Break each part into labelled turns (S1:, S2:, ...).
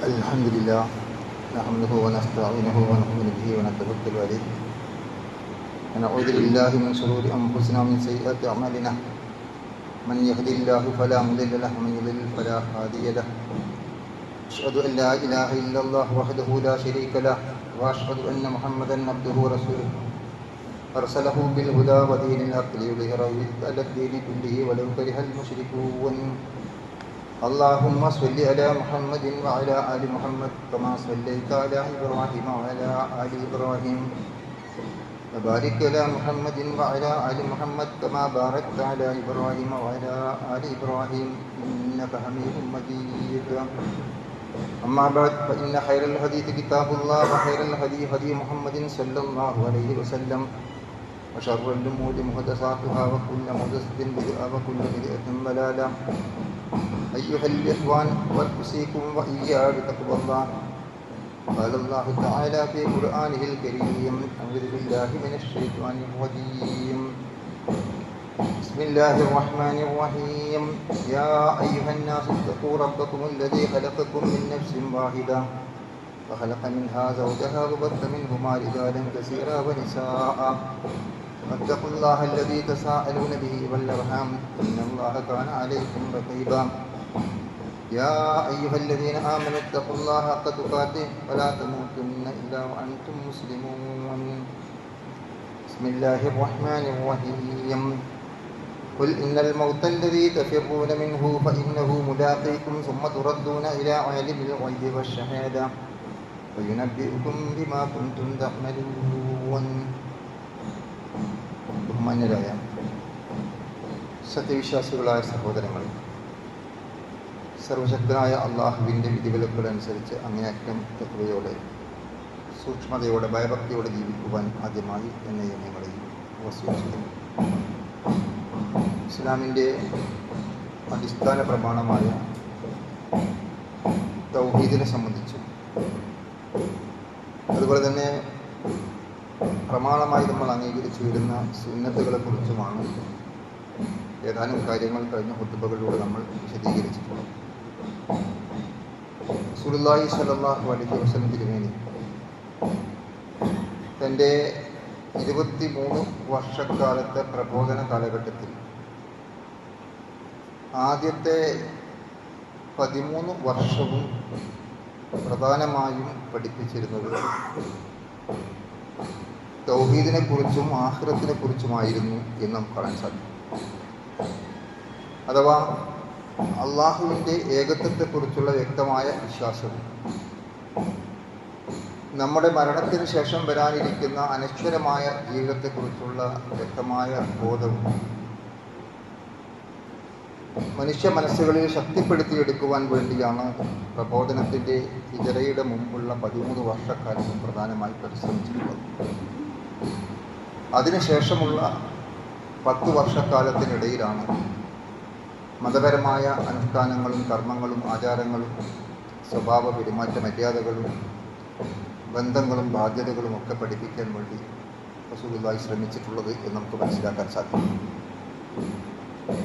S1: الحمد لله نحمده ونستعينه ونؤمن به ونتوكل عليه ونعوذ بالله من شرور أنفسنا ومن سيئات أعمالنا من يهد الله فلا مضل له ومن يضلل فلا هادي له أشهد أن لا إله إلا الله وحده لا شريك له وأشهد أن محمدا عبده ورسوله أرسله بالهدى ودين الحق ليظهره على الدين كله ولو كره المشركون اللهم صل على محمد وعلى آل محمد كما صليت على إبراهيم وعلى آل إبراهيم وبارك على محمد وعلى آل محمد كما باركت على إبراهيم وعلى آل إبراهيم إنك حميد مجيد أما بعد فإن خير الحديث كتاب الله وخير الهدي هدي محمد صلى الله عليه وسلم وشر الأمور محدثاتها وكل محدثة بدعة وكل بدعة ضلالة أيها الإخوان أوصيكم وإياي بتقوى الله قال الله تعالى في قرآنه الكريم أعوذ بالله من الشيطان الرجيم بسم الله الرحمن الرحيم يا أيها الناس اتقوا ربكم الذي خلقكم من نفس واحدة وخلق منها زوجها وبث منهما رجالا كثيرا ونساء واتقوا الله الذي تساءلون به والأرحام إن الله كان عليكم رقيبا يا أيها الذين آمنوا اتقوا الله حق تقاته ولا تموتن إلا وأنتم مسلمون بسم الله الرحمن الرحيم قل إن الموت الذي تفرون منه فإنه ملاقيكم ثم تردون إلى عالم الغيب والشهادة وينبئكم بما كنتم تعملون ബഹുമാന്യരായ സത്യവിശ്വാസികളായ സഹോദരങ്ങളെ, സർവശക്തനായ അള്ളാഹുവിൻ്റെ വിധിവിലക്കുകളനുസരിച്ച് അങ്ങേയറ്റം തഖ്വയോടെ സൂക്ഷ്മതയോടെ ഭയഭക്തിയോടെ ജീവിക്കുവാൻ ആദ്യമായി എന്നെയും നിങ്ങളെയും വസിയത്തുന്നു. ഇസ്ലാമിൻ്റെ അടിസ്ഥാന പ്രമാണമായ തൗഹീദിനെ സംബന്ധിച്ചും അതുപോലെ തന്നെ പ്രമാണമായി നമ്മൾ അംഗീകരിച്ചു വരുന്ന സുന്നത്തുകളെ കുറിച്ചുമാണ് ഏതാനും കാര്യങ്ങൾ കഴിഞ്ഞ ഖുതുബകളിലൂടെ നമ്മൾ വിശദീകരിച്ചിട്ടുള്ളത്. റസൂലുള്ളാഹി സ്വല്ലല്ലാഹു അലൈഹി വസല്ലം തിരുമേനി തൻ്റെ 23 വർഷക്കാലത്തെ പ്രബോധന കാലഘട്ടത്തിൽ ആദ്യത്തെ 13 വർഷവും പ്രധാനമായും പഠിപ്പിച്ചിരുന്നത് തൗഹീദിനെ കുറിച്ചും ആഖിറത്തിനെ കുറിച്ചുമായിരുന്നു എന്ന് നമുക്ക് കാണാൻ സാധിക്കും. അഥവാ അള്ളാഹുവിൻ്റെ ഏകത്വത്തെക്കുറിച്ചുള്ള വ്യക്തമായ വിശ്വാസവും നമ്മുടെ മരണത്തിന് ശേഷം വരാനിരിക്കുന്ന അനശ്വരമായ ജീവിതത്തെക്കുറിച്ചുള്ള വ്യക്തമായ ബോധവും മനുഷ്യ മനസ്സുകളിൽ ശക്തിപ്പെടുത്തിയെടുക്കുവാൻ വേണ്ടിയാണ് പ്രബോധനത്തിൻ്റെ ഹിജറയുടെ മുമ്പുള്ള 13 വർഷക്കാലവും പ്രധാനമായി പരിശ്രമിച്ചിട്ടുള്ളത്. അതിനുശേഷമുള്ള 10 വർഷക്കാലത്തിനിടയിലാണ് മതപരമായ അനുഷ്ഠാനങ്ങളും കർമ്മങ്ങളും ആചാരങ്ങളും സ്വഭാവ പെരുമാറ്റ മര്യാദകളും ബന്ധങ്ങളും ബാധ്യതകളും ഒക്കെ പഠിപ്പിക്കാൻ വേണ്ടി റസൂലുള്ളാഹി ശ്രമിച്ചിട്ടുള്ളത് എന്ന് നമുക്ക് മനസ്സിലാക്കാൻ സാധിക്കും.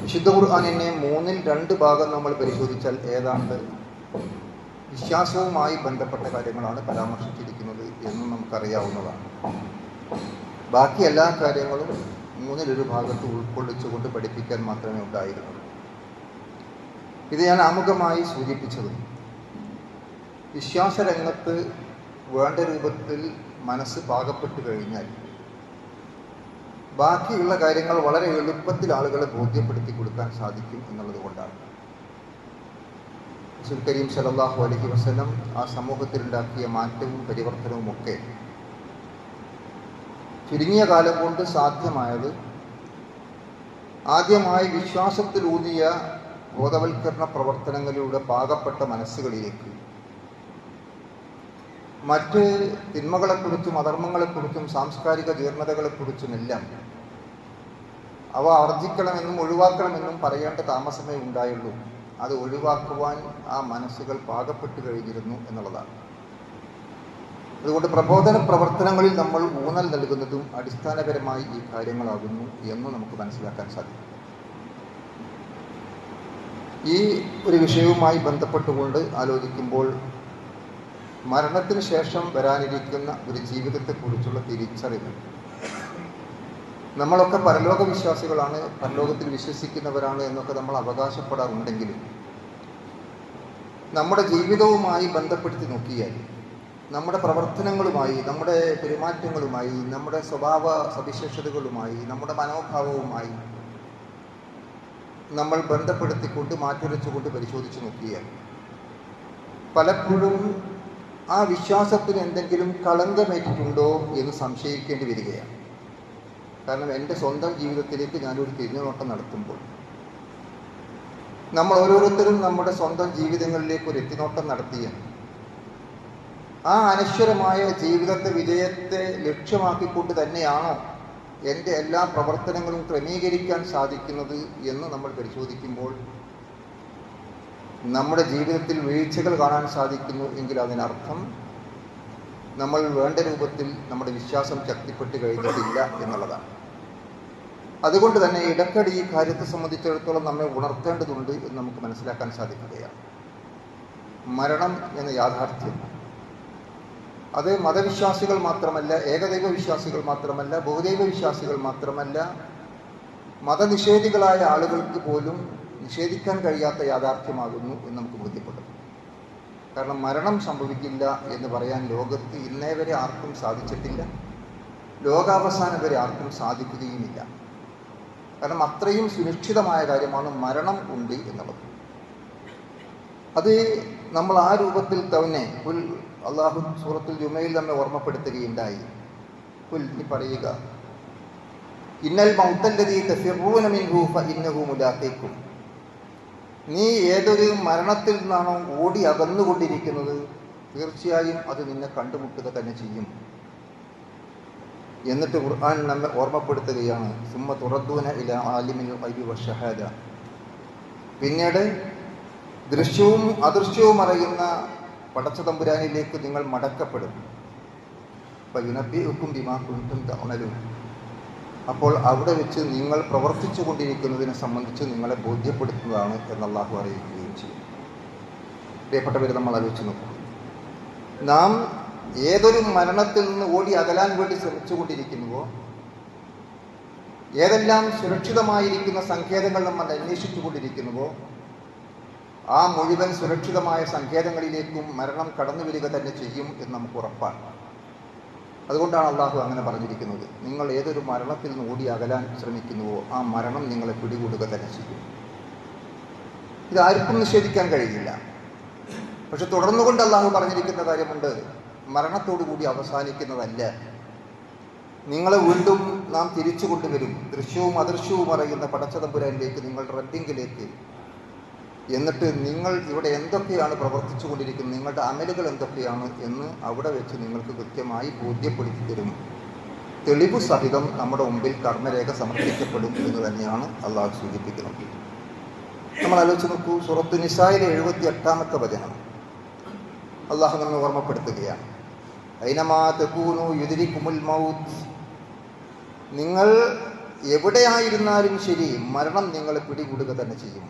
S1: വിശുദ്ധ ഖുർആനിനെ 3/2 ഭാഗം നമ്മൾ പരിശോധിച്ചാൽ ഏതാണ്ട് വിശ്വാസവുമായി ബന്ധപ്പെട്ട കാര്യങ്ങളാണ് പരാമർശിച്ചിരിക്കുന്നത് എന്നും നമുക്കറിയാവുന്നതാണ്. ബാക്കി എല്ലാ കാര്യങ്ങളും 3/1 ഭാഗത്ത് ഉൾക്കൊള്ളിച്ചുകൊണ്ട് പഠിപ്പിക്കാൻ മാത്രമേ ഉണ്ടായിരുന്നുള്ളൂ. ഇത് ഞാൻ ആമുഖമായി സൂചിപ്പിച്ചത് വിശ്വാസരംഗത്ത് വേണ്ട രൂപത്തിൽ മനസ്സ് പാകപ്പെട്ടു കഴിഞ്ഞാൽ ബാക്കിയുള്ള കാര്യങ്ങൾ വളരെ എളുപ്പത്തിൽ ആളുകളെ ബോധ്യപ്പെടുത്തി കൊടുക്കാൻ സാധിക്കും എന്നുള്ളത് കൊണ്ടാണ്. റസൂൽ കരീം സല്ലല്ലാഹു അലൈഹി വസല്ലം ആ സമൂഹത്തിലുണ്ടാക്കിയ മാറ്റവും പരിവർത്തനവും ഒക്കെ ചുരുങ്ങിയ കാലം കൊണ്ട് സാധ്യമായത് ആദ്യമായി വിശ്വാസത്തിലൂന്നിയ ബോധവൽക്കരണ പ്രവർത്തനങ്ങളിലൂടെ പാകപ്പെട്ട മനസ്സുകളിലേക്ക് മറ്റ് തിന്മകളെക്കുറിച്ചും അധർമ്മങ്ങളെക്കുറിച്ചും സാംസ്കാരിക ജീർണതകളെക്കുറിച്ചുമെല്ലാം അവ ആർജിക്കണമെന്നും ഒഴിവാക്കണമെന്നും പറയേണ്ട താമസമേ ഉണ്ടായുള്ളൂ. അത് ഒഴിവാക്കുവാൻ ആ മനസ്സുകൾ പാകപ്പെട്ടു കഴിഞ്ഞിരുന്നു എന്നുള്ളതാണ്. അതുകൊണ്ട് പ്രബോധന പ്രവർത്തനങ്ങളിൽ നമ്മൾ ഊന്നൽ നൽകുന്നതും അടിസ്ഥാനപരമായി ഈ കാര്യങ്ങളാകുന്നു എന്ന് നമുക്ക് മനസ്സിലാക്കാൻ സാധിക്കും. ഈ ഒരു വിഷയവുമായി ബന്ധപ്പെട്ടുകൊണ്ട് ആലോചിക്കുമ്പോൾ മരണത്തിന് ശേഷം വരാനിരിക്കുന്ന ഒരു ജീവിതത്തെക്കുറിച്ചുള്ള തിരിച്ചറിവ്. നമ്മളൊക്കെ പരലോക വിശ്വാസികളാണ്, പരലോകത്തിൽ വിശ്വസിക്കുന്നവരാണ് എന്നൊക്കെ നമ്മൾ അവകാശപ്പെടാറുണ്ടെങ്കിലും നമ്മുടെ ജീവിതവുമായി ബന്ധപ്പെടുത്തി നോക്കിയാൽ, നമ്മുടെ പ്രവർത്തനങ്ങളുമായി, നമ്മുടെ പെരുമാറ്റങ്ങളുമായി, നമ്മുടെ സ്വഭാവ സവിശേഷതകളുമായി, നമ്മുടെ മനോഭാവവുമായി നമ്മൾ ബന്ധപ്പെടുത്തിക്കൊണ്ട് മാറ്റുരച്ചുകൊണ്ട് പരിശോധിച്ച് നോക്കിയാൽ പലപ്പോഴും ആ വിശ്വാസത്തിന് എന്തെങ്കിലും കളങ്കമേറ്റിട്ടുണ്ടോ എന്ന് സംശയിക്കേണ്ടി വരികയാണ്. കാരണം എൻ്റെ സ്വന്തം ജീവിതത്തിലേക്ക് ഞാനൊരു തിരിഞ്ഞുനോട്ടം നടത്തുമ്പോൾ നമ്മൾ ഓരോരുത്തരും നമ്മുടെ സ്വന്തം ജീവിതങ്ങളിലേക്ക് ഒരു എത്തിനോട്ടം നടത്തിയ ആ അനശ്വരമായ ജീവിതത്തെ വിജയത്തെ ലക്ഷ്യമാക്കിക്കൊണ്ട് തന്നെയാണോ എൻ്റെ എല്ലാ പ്രവർത്തനങ്ങളും ക്രമീകരിക്കാൻ സാധിക്കുന്നത് എന്ന് നമ്മൾ പരിശോധിക്കുമ്പോൾ നമ്മുടെ ജീവിതത്തിൽ വീഴ്ചകൾ കാണാൻ സാധിക്കുന്നു എങ്കിൽ അതിനർത്ഥം നമ്മൾ വേണ്ട രൂപത്തിൽ നമ്മുടെ വിശ്വാസം ശക്തിപ്പെട്ട് കഴിഞ്ഞിട്ടില്ല എന്നുള്ളതാണ്. അതുകൊണ്ട് തന്നെ ഇടയ്ക്കടി ഈ കാര്യത്തെ സംബന്ധിച്ചിടത്തോളം നമ്മെ ഉണർത്തേണ്ടതുണ്ട് എന്ന് നമുക്ക് മനസ്സിലാക്കാൻ സാധിക്കുകയാണ്. മരണം എന്ന യാഥാർത്ഥ്യം അത് മതവിശ്വാസികൾ മാത്രമല്ല, ഏകദൈവ വിശ്വാസികൾ മാത്രമല്ല, ബഹുദൈവ വിശ്വാസികൾ മാത്രമല്ല, മതനിഷേധികളായ ആളുകൾക്ക് പോലും നിഷേധിക്കാൻ കഴിയാത്ത യാഥാർത്ഥ്യമാകുന്നു എന്ന് നമുക്ക് ബോധ്യപ്പെടും. കാരണം മരണം സംഭവിക്കില്ല എന്ന് പറയാൻ ലോകത്ത് ഇന്നേ വരെ ആർക്കും സാധിച്ചിട്ടില്ല, ലോകാവസാനം വരെ ആർക്കും സാധിക്കുകയുമില്ല. കാരണം അത്രയും സുനിശ്ചിതമായ കാര്യമാണ് മരണം ഉണ്ട് എന്നുള്ളത്. അത് നമ്മൾ ആ രൂപത്തിൽ തന്നെ അള്ളാഹു സൂറത്തുൽ ജുമയിൽ നമ്മെ ഓർമ്മപ്പെടുത്തുകയുണ്ടായി. നീ പറയുക, ഇന്നൽ മൗത്തല്ലദീ തഫിറൂന മിൻഹു ഫഇന്നഹു മുലാഖീകും. നീ ഏതൊരു മരണത്തിൽ നിന്നാണോ ഓടി അകന്നുകൊണ്ടിരിക്കുന്നത്, തീർച്ചയായും അത് നിന്നെ കണ്ടുമുട്ടുക തന്നെ ചെയ്യും. എന്നിട്ട് ഖുർആൻ നമ്മെ ഓർമ്മപ്പെടുത്തുകയാണ്, സുമ്മ തുറദ്ദൂന ഇലാ ആലിമിൽ ഗൈബി വശഹാദ. പിന്നീട് ദൃശ്യവും അദൃശ്യവും അറിയുന്ന പടച്ചതമ്പുരാനിലേക്ക് നിങ്ങൾ മടക്കപ്പെടും. ഫയുനബ്ബിഉകും ബിമാ കുൻതും തഅമലൂൻ. അപ്പോൾ അവിടെ വെച്ച് നിങ്ങൾ പ്രവർത്തിച്ചു കൊണ്ടിരിക്കുന്നതിനെ സംബന്ധിച്ച് നിങ്ങളെ ബോധ്യപ്പെടുത്തുന്നതാണ് എന്ന് അല്ലാഹു അറിയിക്കുകയും ചെയ്യും. പ്രിയപ്പെട്ടവരെ, നമ്മൾ ആലോചിച്ച് നോക്കും, നാം ഏതൊരു മരണത്തിൽ നിന്ന് ഓടി അകലാൻ വേണ്ടി ശ്രമിച്ചുകൊണ്ടിരിക്കുന്നുവോ, ഏതെല്ലാം സുരക്ഷിതമായിരിക്കുന്ന സങ്കേതങ്ങൾ നമ്മൾ അന്വേഷിച്ചു കൊണ്ടിരിക്കുന്നുവോ, ആ മുഴുവൻ സുരക്ഷിതമായ സങ്കേതങ്ങളിലേക്കും മരണം കടന്നു വരിക തന്നെ ചെയ്യും എന്ന് നമുക്ക് ഉറപ്പാണ്. അതുകൊണ്ടാണ് അള്ളാഹു അങ്ങനെ പറഞ്ഞിരിക്കുന്നത്, നിങ്ങൾ ഏതൊരു മരണത്തിൽ നിന്ന് ഓടി അകലാൻ ശ്രമിക്കുന്നുവോ ആ മരണം നിങ്ങളെ പിടികൂടുക തന്നെ ചെയ്യും. ഇതാർക്കും നിഷേധിക്കാൻ കഴിയില്ല. പക്ഷെ തുടർന്നുകൊണ്ട് അള്ളാഹു പറഞ്ഞിരിക്കുന്ന കാര്യമുണ്ട്, മരണത്തോടു കൂടി അവസാനിക്കുന്നതല്ല, നിങ്ങളെ വീണ്ടും നാം തിരിച്ചു കൊണ്ടുവരും, ദൃശ്യവും അദൃശ്യവും അറിയുന്ന പടച്ചതമ്പുരാനിലേക്ക്, നിങ്ങളുടെ റബ്ബിങ്കിലേക്ക്. എന്നിട്ട് നിങ്ങൾ ഇവിടെ എന്തൊക്കെയാണ് പ്രവർത്തിച്ചു കൊണ്ടിരിക്കുന്നത്, നിങ്ങളുടെ അമലുകൾ എന്തൊക്കെയാണ് എന്ന് അവിടെ വെച്ച് നിങ്ങൾക്ക് കൃത്യമായി ബോധ്യപ്പെടുത്തി തരും. തെളിവ് സഹിതം നമ്മുടെ മുമ്പിൽ കർമ്മരേഖ സമർപ്പിക്കപ്പെടും എന്ന് തന്നെയാണ് അള്ളാഹു സൂചിപ്പിക്കുന്നത്. നമ്മൾ ആലോചിച്ച് നോക്കൂ, സൂറത്തു നിസായിലെ 78-ാമത്തെ വചനം അള്ളാഹു നമ്മെ ഓർമ്മപ്പെടുത്തുകയാണ്, ഐനമാ തകൂനു യുദ്രികുമുൽ മൗത്ത്. നിങ്ങൾ എവിടെയായിരുന്നാലും ശരി മരണം നിങ്ങളെ പിടികൂടുക തന്നെ ചെയ്യും.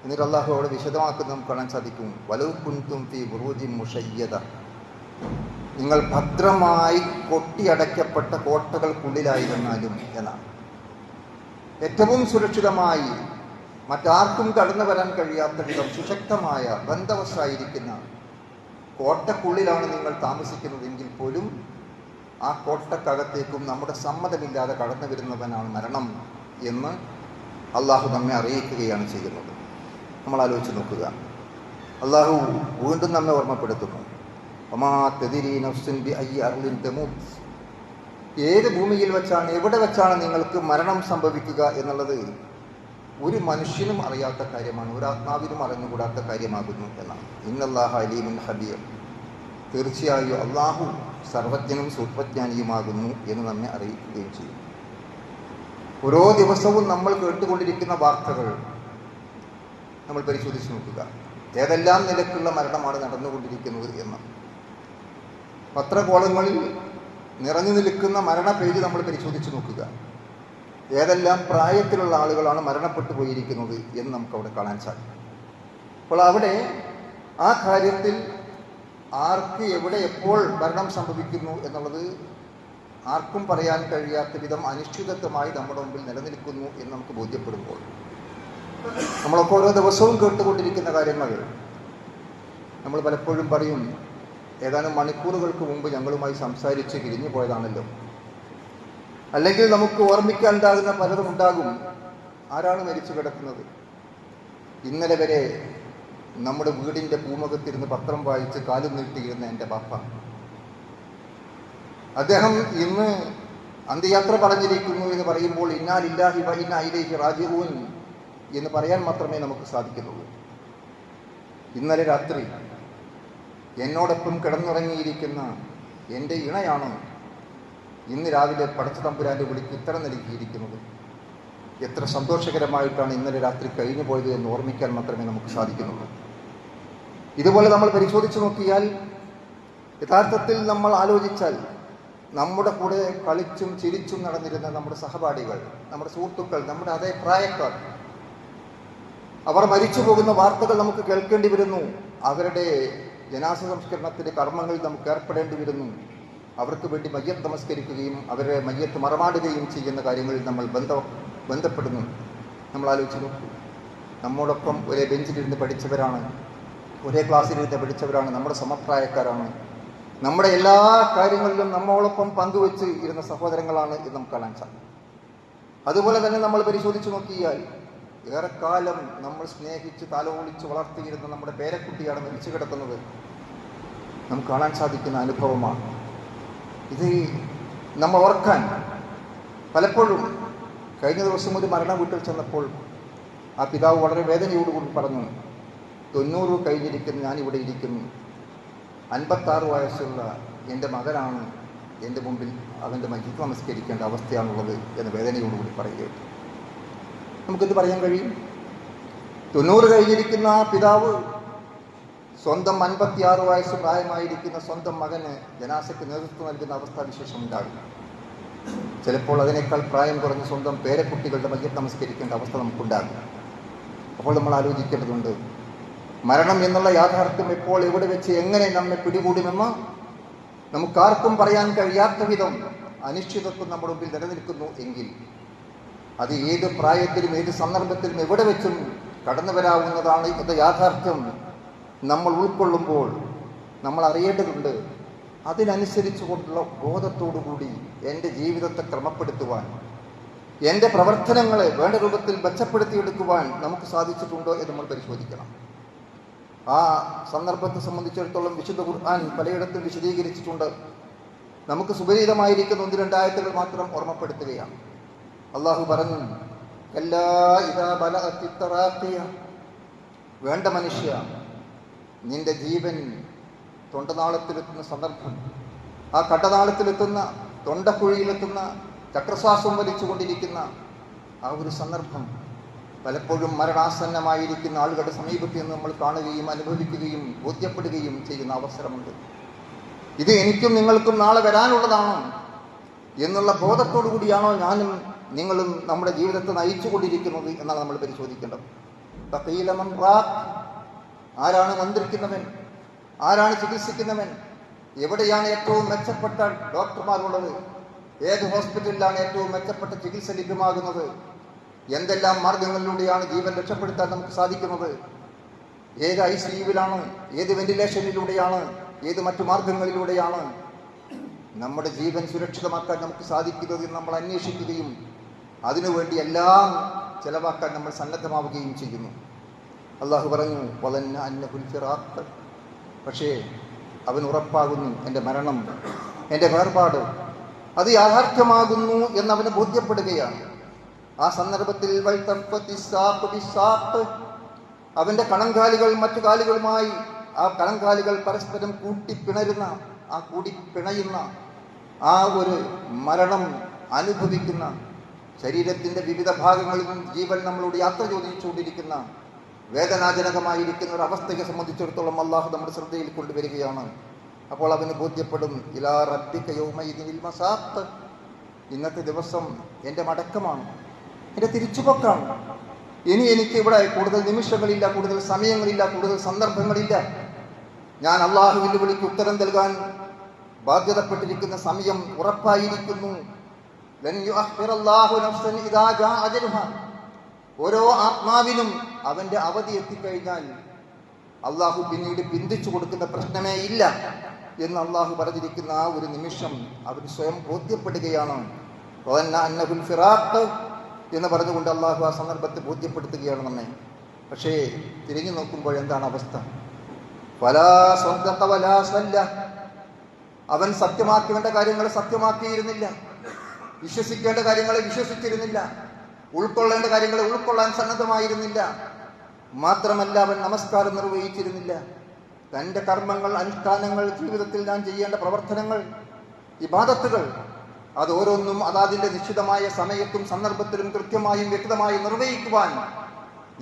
S1: എന്നിട്ട് അള്ളാഹു അവിടെ വിശദമാക്കുന്ന നമുക്ക് കാണാൻ സാധിക്കും, വലൗ കുൻതും ഫീ ബുറൂജിൻ മുശയ്യദ. നിങ്ങൾ ഭദ്രമായി കൊട്ടിയടയ്ക്കപ്പെട്ട കോട്ടകൾക്കുള്ളിലായിരുന്നാലും എന്നാണ്. ഏറ്റവും സുരക്ഷിതമായി മറ്റാർക്കും കടന്നു വരാൻ കഴിയാത്ത വിധം സുശക്തമായ ബന്ധവശായിരിക്കുന്ന കോട്ടക്കുള്ളിലാണ് നിങ്ങൾ താമസിക്കുന്നതെങ്കിൽ പോലും ആ കോട്ടക്കകത്തേക്കും നമ്മുടെ സമ്മതമില്ലാതെ കടന്നു വരുന്നവനാണ് മരണം എന്ന് അള്ളാഹു നമ്മെ അറിയിക്കുകയാണ് ചെയ്യുന്നത്. നമ്മൾ ആലോചിച്ച് നോക്കുക, അള്ളാഹു വീണ്ടും നമ്മെ ഓർമ്മപ്പെടുത്തുന്നു, വമാ തദ്രീ നഫ്സുൻ ബിഅയ്യി അർളിൻ തമൂത്ത്. ഏത് ഭൂമിയിൽ വെച്ചാണ്, എവിടെ വെച്ചാണ് നിങ്ങൾക്ക് മരണം സംഭവിക്കുക എന്നുള്ളത് ഒരു മനുഷ്യനും അറിയാത്ത കാര്യമാണ്, ഒരു ആത്മാവിനും അറിഞ്ഞുകൂടാത്ത കാര്യമാകുന്നു എന്നാണ്. ഇന്നല്ലാഹ അലീമുൻ ഹബീർ. തീർച്ചയായും അള്ളാഹു സർവജ്ഞനും സൂക്ഷ്മജ്ഞാനിയുമാകുന്നു എന്ന് നമ്മെ അറിയിക്കുകയും ചെയ്യും. ഓരോ ദിവസവും നമ്മൾ കേട്ടുകൊണ്ടിരിക്കുന്ന വാർത്തകൾ നമ്മൾ പരിശോധിച്ച് നോക്കുക, ഏതെല്ലാം നിലക്കുള്ള മരണമാണ് നടന്നുകൊണ്ടിരിക്കുന്നത് എന്ന്. പത്രകോളങ്ങളിൽ നിറഞ്ഞു നിൽക്കുന്ന മരണ പേജ് നമ്മൾ പരിശോധിച്ച് നോക്കുക, ഏതെല്ലാം പ്രായത്തിലുള്ള ആളുകളാണ് മരണപ്പെട്ടു പോയിരിക്കുന്നത് എന്ന് നമുക്കവിടെ കാണാൻ സാധിക്കും. അപ്പോൾ അവിടെ ആ കാര്യത്തിൽ ആർക്ക് എവിടെ എപ്പോൾ മരണം സംഭവിക്കുന്നു എന്നുള്ളത് ആർക്കും പറയാൻ കഴിയാത്ത വിധം അനിശ്ചിതത്വമായി നമ്മുടെ മുമ്പിൽ നിലനിൽക്കുന്നു എന്ന് നമുക്ക് ബോധ്യപ്പെടുമ്പോൾ നമ്മളൊക്കെ ഓരോ ദിവസവും കേട്ടുകൊണ്ടിരിക്കുന്ന കാര്യങ്ങൾ നമ്മൾ പലപ്പോഴും പറയും, ഏതാനും മണിക്കൂറുകൾക്ക് മുമ്പ് ഞങ്ങളുമായി സംസാരിച്ച് പിരിഞ്ഞു പോയതാണല്ലോ. അല്ലെങ്കിൽ നമുക്ക് ഓർമ്മിക്കാനുണ്ടാകുന്ന പലതും ഉണ്ടാകും. ആരാണ് മരിച്ചു കിടക്കുന്നത്? ഇന്നലെ വരെ നമ്മുടെ വീടിൻ്റെ പൂമുഖത്തിരുന്ന് പത്രം വായിച്ച് കാലും നീട്ടിയിരുന്ന എൻ്റെ ബാപ്പ, അദ്ദേഹം ഇന്ന് അന്ത്യയാത്ര പറഞ്ഞിരിക്കുന്നു എന്ന് പറയുമ്പോൾ ഇന്നാ ലില്ലാഹി വ ഇന്നാ ഇലൈഹി റാജിഊൻ എന്ന് പറയാൻ മാത്രമേ നമുക്ക് സാധിക്കുന്നുള്ളൂ. ഇന്നലെ രാത്രി എന്നോടൊപ്പം കിടന്നുറങ്ങിയിരിക്കുന്ന എൻ്റെ ഇണയാണ് ഇന്ന് രാവിലെ പടച്ച തമ്പുരാൻ്റെ വിളിക്ക് ഉത്തരം നൽകിയിരിക്കുന്നത്. എത്ര സന്തോഷകരമായിട്ടാണ് ഇന്നലെ രാത്രി കഴിഞ്ഞു പോയത് എന്ന് ഓർമ്മിക്കാൻ മാത്രമേ നമുക്ക് സാധിക്കുന്നുള്ളൂ. ഇതുപോലെ നമ്മൾ പരിശോധിച്ച് നോക്കിയാൽ, യഥാർത്ഥത്തിൽ നമ്മൾ ആലോചിച്ചാൽ, നമ്മുടെ കൂടെ കളിച്ചും ചിരിച്ചും നടന്നിരുന്ന നമ്മുടെ സഹപാഠികൾ, നമ്മുടെ സുഹൃത്തുക്കൾ, നമ്മുടെ അതേ പ്രായക്കാർ, അവർ മരിച്ചു പോകുന്ന വാർത്തകൾ നമുക്ക് കേൾക്കേണ്ടി വരുന്നു. അവരുടെ ജനാസ സംസ്കരണത്തിൻ്റെ കർമ്മങ്ങളിൽ നമുക്ക് ഏർപ്പെടേണ്ടി വരുന്നു. അവർക്ക് വേണ്ടി മയ്യത്ത് നമസ്കരിക്കുകയും അവരെ മയ്യത്ത് മറമാടുകയും ചെയ്യുന്ന കാര്യങ്ങളിൽ നമ്മൾ ബന്ധപ്പെടുന്നു. നമ്മൾ ആലോചിച്ച് നോക്കൂ. നമ്മോടൊപ്പം ഒരേ ബെഞ്ചിലിരുന്ന് പഠിച്ചവരാണ്, ഒരേ ക്ലാസ്സിലിരുന്ന് പഠിച്ചവരാണ്, നമ്മുടെ സമപ്രായക്കാരാണ്, നമ്മുടെ എല്ലാ കാര്യങ്ങളിലും നമ്മോടൊപ്പം പങ്കുവെച്ച് ഇരുന്ന സഹോദരങ്ങളാണ് എന്ന് നമുക്ക് കാണാൻ സാധിക്കും. അതുപോലെ തന്നെ നമ്മൾ പരിശോധിച്ച് നോക്കിയാൽ, ഏറെക്കാലം നമ്മൾ സ്നേഹിച്ച് താലോലിച്ച് വളർത്തിയിരുന്ന നമ്മുടെ പേരക്കുട്ടിയാണ് മരിച്ചു കിടക്കുന്നത്. നമുക്ക് കാണാൻ സാധിക്കുന്ന അനുഭവമാണ് ഇത്. നമ്മൾ ഓർക്കാൻ പലപ്പോഴും, കഴിഞ്ഞ ദിവസം ഒരു മരണ വീട്ടിൽ ചെന്നപ്പോൾ ആ പിതാവ് വളരെ വേദനയോടുകൂടി പറഞ്ഞു, 90 കഴിഞ്ഞിരിക്കുന്നു, ഞാനിവിടെ ഇരിക്കുന്നു, 56 വയസ്സുള്ള എൻ്റെ മകനാണ് എൻ്റെ മുമ്പിൽ അവൻ്റെ മയ്യത്ത് നമസ്കരിക്കേണ്ട അവസ്ഥയാണുള്ളത് എന്ന് വേദനയോടുകൂടി പറയുകയുണ്ട്. നമുക്കെന്ത് പറയാൻ കഴിയും? 90 കഴിഞ്ഞിരിക്കുന്ന ആ പിതാവ് സ്വന്തം 56 വയസ്സ് പ്രായമായിരിക്കുന്ന സ്വന്തം മകന് ജനാസയ്ക്ക് നേതൃത്വം നൽകുന്ന അവസ്ഥാവിശേഷം ഉണ്ടാകും. ചിലപ്പോൾ അതിനേക്കാൾ പ്രായം കുറഞ്ഞ് സ്വന്തം പേരക്കുട്ടികളുടെ മയ്യത്ത് നമസ്കരിക്കേണ്ട അവസ്ഥ നമുക്കുണ്ടാകും. അപ്പോൾ നമ്മൾ ആലോചിക്കേണ്ടതുണ്ട്, മരണം എന്നുള്ള യാഥാർത്ഥ്യം എപ്പോൾ എവിടെ വെച്ച് എങ്ങനെ നമ്മെ പിടികൂടുമെന്ന് നമുക്കാർക്കും പറയാൻ കഴിയാത്ത വിധം അനിശ്ചിതത്വം നമ്മുടെ മുമ്പിൽ നിലനിൽക്കുന്നു എങ്കിൽ അത് ഏത് പ്രായത്തിലും ഏത് സന്ദർഭത്തിലും എവിടെ വെച്ചും കടന്നു വരാവുന്നതാണ് എന്ന യാഥാർത്ഥ്യം നമ്മൾ ഉൾക്കൊള്ളുമ്പോൾ നമ്മൾ അറിയേണ്ടതുണ്ട്. അതിനനുസരിച്ച് കൊണ്ടുള്ള ബോധത്തോടുകൂടി എൻ്റെ ജീവിതത്തെ ക്രമപ്പെടുത്തുവാൻ, എൻ്റെ പ്രവർത്തനങ്ങളെ വേണ്ട രൂപത്തിൽ മെച്ചപ്പെടുത്തിയെടുക്കുവാൻ നമുക്ക് സാധിച്ചിട്ടുണ്ടോ എന്ന് നമ്മൾ പരിശോധിക്കണം. ആ സന്ദർഭത്തെ സംബന്ധിച്ചിടത്തോളം വിശുദ്ധ ഖുർആൻ പലയിടത്തും വിശദീകരിച്ചിട്ടുണ്ട്. നമുക്ക് സുപരിചിതമായിരിക്കുന്ന 1-2 ആയത്തുകൾ മാത്രം ഓർമ്മപ്പെടുത്തുകയാണ്. അള്ളാഹു പറഞ്ഞു, വേണ്ട മനുഷ്യ, നിന്റെ ജീവൻ തൊണ്ടനാളത്തിലെത്തുന്ന സന്ദർഭം, ആ കടനാളത്തിലെത്തുന്ന, തൊണ്ടക്കുഴിയിലെത്തുന്ന, ചക്രശ്വാസം വലിച്ചുകൊണ്ടിരിക്കുന്ന ആ ഒരു സന്ദർഭം പലപ്പോഴും മരണാസന്നമായിരിക്കുന്ന ആളുകളുടെ സമീപത്ത് നിന്ന് നമ്മൾ കാണുകയും അനുഭവിക്കുകയും ബോധ്യപ്പെടുകയും ചെയ്യുന്ന അവസരമുണ്ട്. ഇത് എനിക്കും നിങ്ങൾക്കും നാളെ വരാനുള്ളതാണ് എന്നുള്ള ബോധത്തോടു കൂടിയാണോ ഞാനും നിങ്ങളും നമ്മുടെ ജീവിതത്തെ നയിച്ചു കൊണ്ടിരിക്കുന്നത് എന്നാണ് നമ്മൾ പരിശോധിക്കേണ്ടത്. ആരാണ് മന്ത്രിക്കുന്നവൻ? ആരാണ് ചികിത്സിക്കുന്നവൻ? എവിടെയാണ് ഏറ്റവും മെച്ചപ്പെട്ട ഡോക്ടർമാരുള്ളത്? ഏത് ഹോസ്പിറ്റലിലാണ് ഏറ്റവും മെച്ചപ്പെട്ട ചികിത്സ ലഭ്യമാകുന്നത്? എന്തെല്ലാം മാർഗങ്ങളിലൂടെയാണ് ജീവൻ രക്ഷപ്പെടുത്താൻ നമുക്ക് സാധിക്കുന്നത്? ഏത് ICUവിലാണ്? ഏത് വെന്റിലേഷനിലൂടെയാണ്? ഏത് മറ്റു മാർഗങ്ങളിലൂടെയാണ് നമ്മുടെ ജീവൻ സുരക്ഷിതമാക്കാൻ നമുക്ക് സാധിക്കുന്നത് എന്ന് നമ്മൾ അന്വേഷിക്കുകയും അതിനുവേണ്ടി എല്ലാം ചെലവാക്കാൻ നമ്മൾ സന്നദ്ധമാവുകയും ചെയ്യുന്നു. അള്ളാഹു പറഞ്ഞു, വലന്ന അന്നഹുൽ ഫിറാഖ്, പക്ഷേ അവൻ ഉറപ്പാകുന്നു, എൻ്റെ മരണം, എൻ്റെ വേർപാട് അത് യാഥാർത്ഥ്യമാകുന്നു എന്നവന് ബോധ്യപ്പെടുകയാണ്. ആ സന്ദർഭത്തിൽ അവൻ്റെ കണങ്കാലുകൾ മറ്റു കാലുകളുമായി, ആ കണങ്കാലുകൾ പരസ്പരം കൂട്ടിപ്പിണരുന്ന, ആ കൂടിപ്പിണയുന്ന ആ ഒരു മരണം അനുഭവിക്കുന്ന, ശരീരത്തിൻ്റെ വിവിധ ഭാഗങ്ങളിൽ ജീവൻ നമ്മളോട് യാത്ര ചോദിച്ചുകൊണ്ടിരിക്കുന്ന വേദനാജനകമായിരിക്കുന്ന ഒരു അവസ്ഥയെ സംബന്ധിച്ചിടത്തോളം അള്ളാഹു നമ്മുടെ ശ്രദ്ധയിൽ കൊണ്ടുവരികയാണ്. അപ്പോൾ അവന് ബോധ്യപ്പെടും, ഇലാ റബ്ബിക യൗമഇദിനിൽ മസാഖ്, ഇന്നത്തെ ദിവസം എൻ്റെ മടക്കമാണ്, എൻ്റെ തിരിച്ചുപോക്കാണ്. ഇനി എനിക്ക് ഇവിടെ കൂടുതൽ നിമിഷങ്ങളില്ല, കൂടുതൽ സമയങ്ങളില്ല, കൂടുതൽ സന്ദർഭങ്ങളില്ല. ഞാൻ അള്ളാഹുവിന്റെ വിളിക്ക് ഉത്തരം നൽകാൻ ബാധ്യതപ്പെട്ടിരിക്കുന്ന സമയം ഉറപ്പായിരിക്കുന്നു. ഓരോ ആത്മാവിനും അവന്റെ അവധി എത്തിക്കഴിഞ്ഞാൽ അള്ളാഹു പിന്നീട് പിന്തിച്ചു കൊടുക്കുന്ന പ്രശ്നമേ ഇല്ല എന്ന് അള്ളാഹു പറഞ്ഞിരിക്കുന്ന ആ ഒരു നിമിഷം അവന് സ്വയം ബോധ്യപ്പെടുകയാണ്. എന്ന് പറഞ്ഞുകൊണ്ട് അള്ളാഹു ആ സന്ദർഭത്തെ ബോധ്യപ്പെടുത്തുകയാണ് നമ്മെ. പക്ഷേ തിരിഞ്ഞു നോക്കുമ്പോൾ എന്താണ് അവസ്ഥ? അവൻ സത്യമാക്കേണ്ട കാര്യങ്ങൾ സത്യമാക്കിയിരുന്നില്ല, വിശ്വസിക്കേണ്ട കാര്യങ്ങളെ വിശ്വസിച്ചിരുന്നില്ല, ഉൾക്കൊള്ളേണ്ട കാര്യങ്ങളെ ഉൾക്കൊള്ളാൻ സന്നദ്ധമായിരുന്നില്ല. മാത്രമല്ല അവൻ നമസ്കാരം നിർവഹിച്ചിരുന്നില്ല. തൻ്റെ കർമ്മങ്ങൾ, അനുഷ്ഠാനങ്ങൾ, ജീവിതത്തിൽ ഞാൻ ചെയ്യേണ്ട പ്രവർത്തനങ്ങൾ, ഇബാദത്തുകൾ അത് ഓരോന്നും അതാതിൻ്റെ നിശ്ചിതമായ സമയത്തും സന്ദർഭത്തിലും കൃത്യമായും വ്യക്തമായും നിർവഹിക്കുവാൻ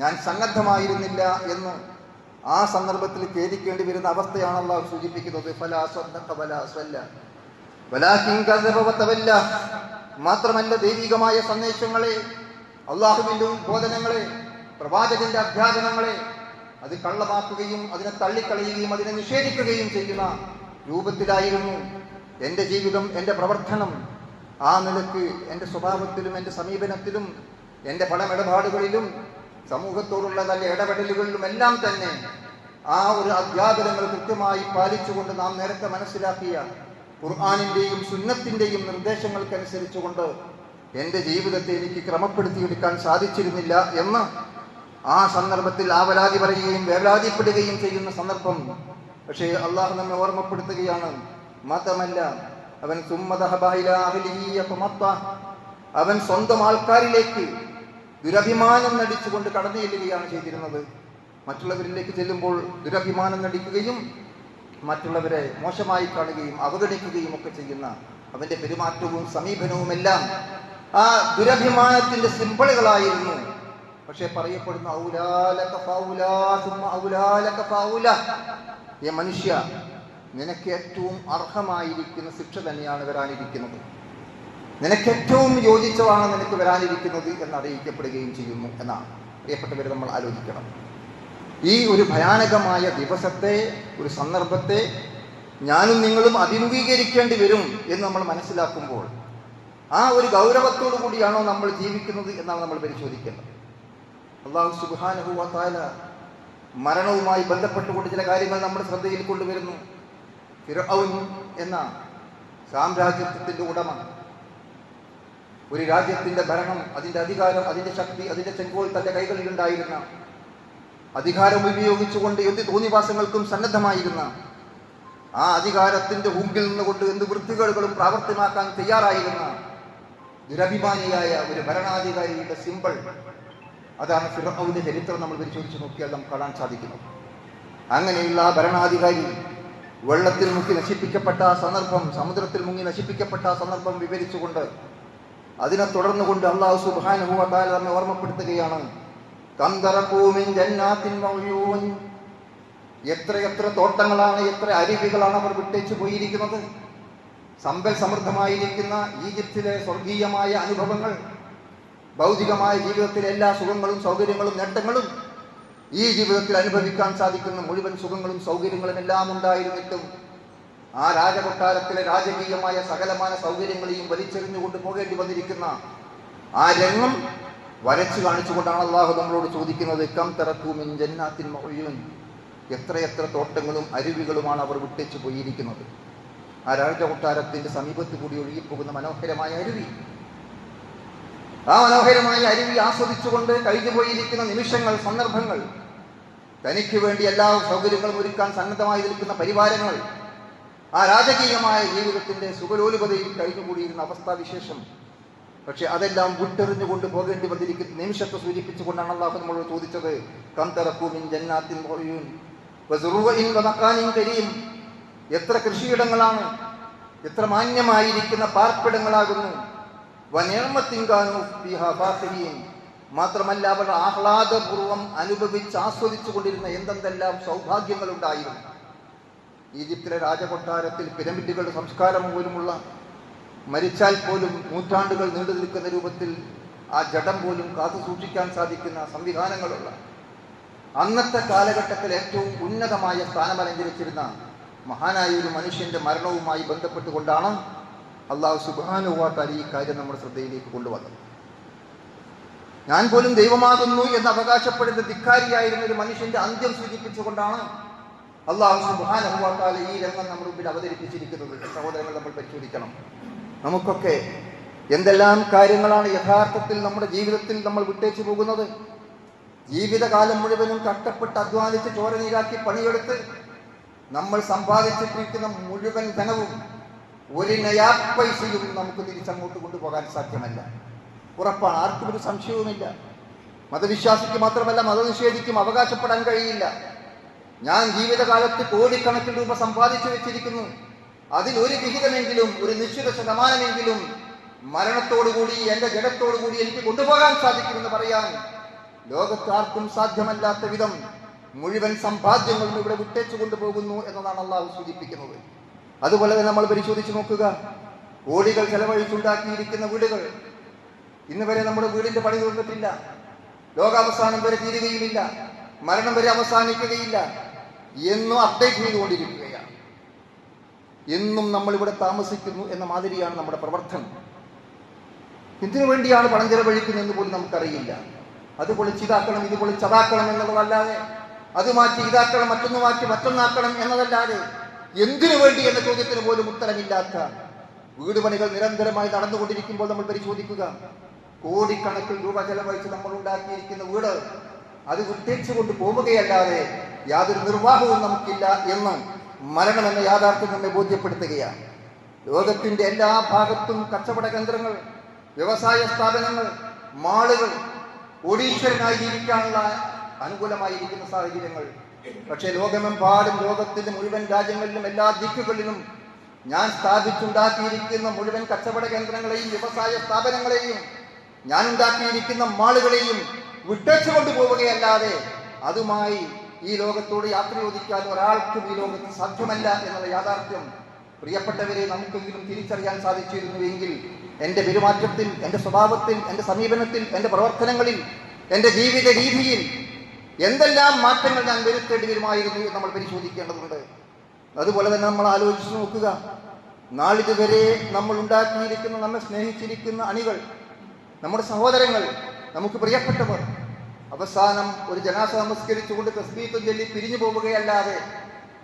S1: ഞാൻ സന്നദ്ധമായിരുന്നില്ല എന്ന് ആ സന്ദർഭത്തിൽ ഖേദിക്കേണ്ടി വരുന്ന അവസ്ഥയാണ് അള്ളാഹു സൂചിപ്പിക്കുന്നത്. മാത്രമല്ല ദൈവികമായ സന്ദേശങ്ങളെ, അള്ളാഹുവിൻ്റെ ബോധനങ്ങളെ, പ്രവാചകന്റെ അധ്യാപനങ്ങളെ അത് കള്ളമാക്കുകയും അതിനെ തള്ളിക്കളയുകയും അതിനെ നിഷേധിക്കുകയും ചെയ്യുന്ന രൂപത്തിലായിരുന്നു എൻ്റെ ജീവിതം, എൻ്റെ പ്രവർത്തനം. ആ നിലക്ക് എൻ്റെ സ്വഭാവത്തിലും എൻ്റെ സമീപനത്തിലും എൻ്റെ പണമിടപാടുകളിലും സമൂഹത്തോടുള്ള നല്ല ഇടപെടലുകളിലും എല്ലാം തന്നെ ആ ഒരു അധ്യാപനങ്ങൾ കൃത്യമായി പാലിച്ചുകൊണ്ട് നാം നേരത്തെ മനസ്സിലാക്കിയ ഖുർആനിൻ്റെയും സുന്നത്തിൻ്റെയും നിർദ്ദേശങ്ങൾക്കനുസരിച്ചുകൊണ്ട് എൻ്റെ ജീവിതത്തെ എനിക്ക് ക്രമപ്പെടുത്തിയെടുക്കാൻ സാധിച്ചിരുന്നില്ല എന്ന് ആ സന്ദർഭത്തിൽ ആവലാതി പറയുകയും വേവലാതിപ്പെടുകയും ചെയ്യുന്ന സന്ദർഭം. പക്ഷേ അള്ളാഹു നമ്മെ ഓർമ്മപ്പെടുത്തുകയാണ്. മാത്രമല്ല അവൻ സ്വന്തം ആൾക്കാരിലേക്ക് ദുരഭിമാനം നടിച്ചുകൊണ്ട് കടന്നു ചെല്ലുകയാണ് ചെയ്തിരുന്നത്. മറ്റുള്ളവരിലേക്ക് ചെല്ലുമ്പോൾ ദുരഭിമാനം നടിക്കുകയും മറ്റുള്ളവരെ മോശമായി കാണുകയും അവഗണിക്കുകയും ഒക്കെ ചെയ്യുന്ന അവന്റെ പെരുമാറ്റവും സമീപനവുമെല്ലാം ആ ദുരഭിമാനത്തിന്റെ സിംബളുകളായിരുന്നു. പക്ഷെ പറയപ്പെടുന്ന മനുഷ്യ, നിനക്ക് ഏറ്റവും അർഹമായിരിക്കുന്ന ശിക്ഷ തന്നെയാണ് വരാനിരിക്കുന്നത്, നിനക്ക് ഏറ്റവും യോജിച്ചതാണ് നിനക്ക് വരാനിരിക്കുന്നത് എന്ന് അറിയിക്കപ്പെടുകയും ചെയ്യുന്നു എന്നാണ്. പ്രിയപ്പെട്ടവരെ, നമ്മൾ ആലോചിക്കണം. ഈ ഒരു ഭയാനകമായ ദിവസത്തെ, ഒരു സന്ദർഭത്തെ ഞാനും നിങ്ങളും അഭിമുഖീകരിക്കേണ്ടി വരും എന്ന് നമ്മൾ മനസ്സിലാക്കുമ്പോൾ ആ ഒരു ഗൗരവത്തോടു കൂടിയാണോ നമ്മൾ ജീവിക്കുന്നത് എന്നാണ് നമ്മൾ പരിശോധിക്കേണ്ടത്. അല്ലാഹു സുബ്ഹാനഹു വ തആല മരണവുമായി ബന്ധപ്പെട്ടുകൊണ്ട് ചില കാര്യങ്ങൾ നമ്മുടെ ശ്രദ്ധയിൽ കൊണ്ടുവരുന്നു. ഫിർഔൻ എന്ന സാമ്രാജ്യത്തിന്റെ ഉടമ, ഒരു രാജ്യത്തിന്റെ ഭരണം, അതിന്റെ അധികാരം, അതിന്റെ ശക്തി, അതിന്റെ ചെങ്കോൽ തന്റെ കൈകളിലുണ്ടായിരുന്ന, അധികാരം ഉപയോഗിച്ചുകൊണ്ട് എന്ത് തോന്നിവാസങ്ങൾക്കും സന്നദ്ധമായിരുന്ന, ആ അധികാരത്തിന്റെ മുമ്പിൽ നിന്നുകൊണ്ട് എന്ത് വൃത്തികേടുകളും പ്രാവർത്തികമാക്കാൻ തയ്യാറായിരുന്ന ദുരഭിമാനിയായ ഒരു ഭരണാധികാരിയുടെ സിംബൾ, അതാണ് ഫിർഔന്റെ ചരിത്രം നമ്മൾ പരിശോധിച്ച് നോക്കിയാൽ നമുക്ക് കാണാൻ സാധിക്കുന്നത്. അങ്ങനെയുള്ള ആ ഭരണാധികാരി വെള്ളത്തിൽ മുക്കി നശിപ്പിക്കപ്പെട്ട ആ സന്ദർഭം, സമുദ്രത്തിൽ മുങ്ങി നശിപ്പിക്കപ്പെട്ട ആ സന്ദർഭം വിവരിച്ചുകൊണ്ട് അതിനെ തുടർന്നുകൊണ്ട് അല്ലാഹു സുബ്ഹാനഹു വ തആല നമ്മെ ഓർമ്മപ്പെടുത്തുകയാണ്. എത്ര തോട്ടങ്ങളാണ്, എത്ര അരുവികളാണ് അവർ വിട്ടേച്ചു പോയിരിക്കുന്നത്. സമ്പൽ സമൃദ്ധമായിരിക്കുന്ന ഈജിപ്തിലെ സ്വർഗീയമായ അനുഭവങ്ങൾ, ഭൗതികമായ ജീവിതത്തിലെ എല്ലാ സുഖങ്ങളും സൗകര്യങ്ങളും നേട്ടങ്ങളും, ഈ ജീവിതത്തിൽ അനുഭവിക്കാൻ സാധിക്കുന്ന മുഴുവൻ സുഖങ്ങളും സൗകര്യങ്ങളും എല്ലാം ഉണ്ടായിരുന്നിട്ടും ആ രാജകൊട്ടാരത്തിലെ രാജകീയമായ സകലമായ സൗകര്യങ്ങളെയും വലിച്ചെറിഞ്ഞുകൊണ്ട് പോകേണ്ടി വന്നിരിക്കുന്ന ആ രംഗം വരച്ചു കാണിച്ചുകൊണ്ടാണ് അള്ളാഹു നമ്മളോട് ചോദിക്കുന്നത്, കം തറക്കൂ മിൻ ജന്നാത്തിൻ മഅ്യൂൻ, എത്രയെത്ര തോട്ടങ്ങളും അരുവികളുമാണ് അവർ വിട്ടേച്ചു പോയിരിക്കുന്നത്. ആ രാജകൊട്ടാരത്തിന്റെ സമീപത്ത് കൂടി ഒഴുകിപ്പോകുന്ന മനോഹരമായ അരുവി, ആ മനോഹരമായ അരുവി ആസ്വദിച്ചുകൊണ്ട് കഴിഞ്ഞു പോയിരിക്കുന്ന നിമിഷങ്ങൾ, സന്ദർഭങ്ങൾ, തനിക്ക് വേണ്ടി എല്ലാ സൗകര്യങ്ങളും ഒരുക്കാൻ സന്നദ്ധമായി നിൽക്കുന്ന പരിവാരങ്ങൾ, ആ രാജകീയമായ ജീവിതത്തിന്റെ സുഖലോലുപതയിൽ കഴിഞ്ഞുകൂടിയിരുന്ന അവസ്ഥാവിശേഷം. പക്ഷെ അതെല്ലാം വിട്ടെറിഞ്ഞുകൊണ്ട് പോകേണ്ടി വന്നിരിക്കുന്ന നിമിഷത്തെ സൂചിപ്പിച്ചുകൊണ്ടാണ് അല്ലാഹു നമ്മളോട് ചോദിച്ചത്, കം തറക്കൂ മിൻ ജന്നാത്തിൻ മഅ്യൂൻ വസുറൂഇൻ വമഖാനിൻ കരീം, എത്ര കൃഷിയിടങ്ങളാണ്, എത്ര മാന്യമായിരിക്കുന്ന പാർപ്പിടങ്ങളാകുന്നു. വനിഅമത്തിൻ കാനൂ ഫീഹാ ഫാഖിരീൻ, മാത്രമല്ല അവർ ആഹ്ലാദപൂർവ്വം അനുഭവിച്ച് ആസ്വദിച്ചു കൊണ്ടിരുന്ന എന്തെന്തെല്ലാം സൗഭാഗ്യങ്ങൾ ഉണ്ടായിരുന്നു. ഈജിപ്തിലെ രാജകൊട്ടാരത്തിൽ പിരമിഡുകളുടെ സംസ്കാരം പോലുമുള്ള, മരിച്ചാൽ പോലും നൂറ്റാണ്ടുകൾ നീണ്ടു നിൽക്കുന്ന രൂപത്തിൽ ആ ജഡം പോലും കാത്തു സൂക്ഷിക്കാൻ സാധിക്കുന്ന സംവിധാനങ്ങളുള്ള, അന്നത്തെ കാലഘട്ടത്തിൽ ഏറ്റവും ഉന്നതമായ സ്ഥാനമലങ്കരിച്ചിരുന്ന മഹാനായ ഒരു മനുഷ്യന്റെ മരണവുമായി ബന്ധപ്പെട്ടുകൊണ്ടാണ് അള്ളാഹു സുബ്ഹാനഹു വ തആല ഈ കാര്യം നമ്മുടെ ശ്രദ്ധയിലേക്ക് കൊണ്ടുവന്നത്. ഞാൻ പോലും ദൈവമാകുന്നു എന്ന് അവകാശപ്പെടുന്ന ധിക്കാരിയായിരുന്ന ഒരു മനുഷ്യന്റെ അന്ത്യം സൂചിപ്പിച്ചുകൊണ്ടാണ് അള്ളാഹു സുബ്ഹാനഹു വ തആല ഈ രംഗം നമ്മുടെ മുമ്പിൽ അവതരിപ്പിച്ചിരിക്കുന്നത്. സഹോദരങ്ങൾ, നമ്മൾ പരിശോധിക്കണം. നമുക്കൊക്കെ എന്തെല്ലാം കാര്യങ്ങളാണ് യഥാർത്ഥത്തിൽ നമ്മുടെ ജീവിതത്തിൽ നമ്മൾ വിട്ടേച്ചു പോകുന്നത്. ജീവിതകാലം മുഴുവനും കഷ്ടപ്പെട്ട് അധ്വാനിച്ച് ചോരനീരാക്കി പണിയെടുത്ത് നമ്മൾ സമ്പാദിച്ചിട്ടിരിക്കുന്ന മുഴുവൻ ധനവും ഒരു നയാ പൈസയും നമുക്ക് തിരിച്ചങ്ങോട്ട് കൊണ്ടുപോകാൻ സാധ്യമല്ല. ഉറപ്പാണ്, ആർക്കും ഒരു സംശയവുമില്ല. മതവിശ്വാസിക്ക് മാത്രമല്ല മതനിഷേധിക്കും അവകാശപ്പെടാൻ കഴിയില്ല. ഞാൻ ജീവിതകാലത്ത് കോടിക്കണക്കിന് രൂപ സമ്പാദിച്ചു വെച്ചിരിക്കുന്നു, അതിൽ ഒരു വിഹിതമെങ്കിലും, ഒരു നിശ്ചിത ശതമാനമെങ്കിലും മരണത്തോടുകൂടി എൻ്റെ ജഡത്തോടുകൂടി എനിക്ക് കൊണ്ടുപോകാൻ സാധിക്കുമെന്ന് പറയാൻ ലോകത്ത് ആർക്കും സാധ്യമല്ലാത്ത വിധം മുഴുവൻ സമ്പാദ്യങ്ങളും ഇവിടെ വിട്ടേച്ചു കൊണ്ടുപോകുന്നു എന്നതാണ് അള്ളാഹു സൂചിപ്പിക്കുന്നത്. അതുപോലെ തന്നെ നമ്മൾ പരിശോധിച്ച് നോക്കുക, കോടികൾ ചെലവഴിച്ചുണ്ടാക്കിയിരിക്കുന്ന വീടുകൾ ഇന്ന് വരെ നമ്മുടെ വീടിന്റെ പണി തീർന്നിട്ടില്ല. ലോകാവസാനം വരെ തീരുകയുമില്ല, മരണം വരെ അവസാനിക്കുകയില്ല, എന്നും അപ്ഡേറ്റ് ചെയ്തുകൊണ്ടിരിക്കുകയാണ്. എന്നും നമ്മൾ ഇവിടെ താമസിക്കുന്നു എന്ന മാതിരിയാണ് നമ്മുടെ പ്രവർത്തനം. ഇതിനു വേണ്ടിയാണ് പണം ചെലവഴിക്കുന്നതെന്ന് പോലും നമുക്കറിയില്ല. അത് പൊളിച്ചിതാക്കണം, ഇത് പൊളിച്ചതാക്കണം എന്നുള്ളതല്ലാതെ, അത് മാറ്റി ഇതാക്കണം, മറ്റൊന്ന് മാറ്റി മറ്റൊന്നാക്കണം എന്നതല്ലാതെ എന്തിനു വേണ്ടി എന്ന ചോദ്യത്തിന് പോലും ഉത്തരമില്ലാത്ത വീട് പണികൾ നിരന്തരമായി നടന്നുകൊണ്ടിരിക്കുമ്പോൾ നമ്മൾ പരിശോധിക്കുക, കോടിക്കണക്കിന് രൂപ ചെലവഴിച്ച് നമ്മൾ ഉണ്ടാക്കിയിരിക്കുന്ന വീട് അത് വിട്ടേച്ചു കൊണ്ട് പോവുകയല്ലാതെ യാതൊരു നിർവാഹവും നമുക്കില്ല എന്ന് മരണം എന്ന യാഥാർത്ഥ്യം നമ്മെ ബോധ്യപ്പെടുത്തുകയാണ്. ലോകത്തിന്റെ എല്ലാ ഭാഗത്തും കച്ചവട കേന്ദ്രങ്ങൾ, വ്യവസായ സ്ഥാപനങ്ങൾ, മാളുകൾ, കോടീശ്വരനായി ജീവിക്കാനുള്ള അനുകൂലമായിരിക്കുന്ന സാഹചര്യങ്ങൾ. പക്ഷേ ലോകമെമ്പാടും, ലോകത്തിന്റെ മുഴുവൻ രാജ്യങ്ങളിലും എല്ലാ ദിക്കുകളിലും ഞാൻ സ്ഥാപിച്ചുണ്ടാക്കിയിരിക്കുന്ന മുഴുവൻ കച്ചവട കേന്ദ്രങ്ങളെയും വ്യവസായ സ്ഥാപനങ്ങളെയും ഞാൻ ഉണ്ടാക്കിയിരിക്കുന്ന മാളുകളെയും വിട്ടേച്ചു കൊണ്ടുപോവുകയല്ലാതെ അതുമായി ഈ ലോകത്തോട് യാത്ര ചോദിക്കാൻ ഒരാൾക്കും ഈ ലോകത്ത് സാധ്യമല്ല എന്നുള്ള യാഥാർത്ഥ്യം പ്രിയപ്പെട്ടവരെ നമുക്കെങ്കിലും തിരിച്ചറിയാൻ സാധിച്ചിരുന്നുവെങ്കിൽ എൻ്റെ പെരുമാറ്റത്തിൽ, എൻ്റെ സ്വഭാവത്തിൽ, എൻ്റെ സമീപനത്തിൽ, എൻ്റെ പ്രവർത്തനങ്ങളിൽ, എൻ്റെ ജീവിത രീതിയിൽ എന്തെല്ലാം മാറ്റങ്ങൾ ഞാൻ വരുത്തേണ്ടി വരുമായിരുന്നു എന്ന് നമ്മൾ പരിശോധിക്കേണ്ടതുണ്ട്. അതുപോലെ തന്നെ നമ്മൾ ആലോചിച്ച് നോക്കുക, നാളിതുവരെ നമ്മൾ ഉണ്ടാക്കിയിരിക്കുന്ന, നമ്മെ സ്നേഹിച്ചിരിക്കുന്ന അണികൾ, നമ്മുടെ സഹോദരങ്ങൾ, നമുക്ക് പ്രിയപ്പെട്ടവർ അവസാനം ഒരു ജനാസ നമസ്കരിച്ചുകൊണ്ട് തസ്ബീഹ് ചൊല്ലി പിരിഞ്ഞു പോവുകയല്ലാതെ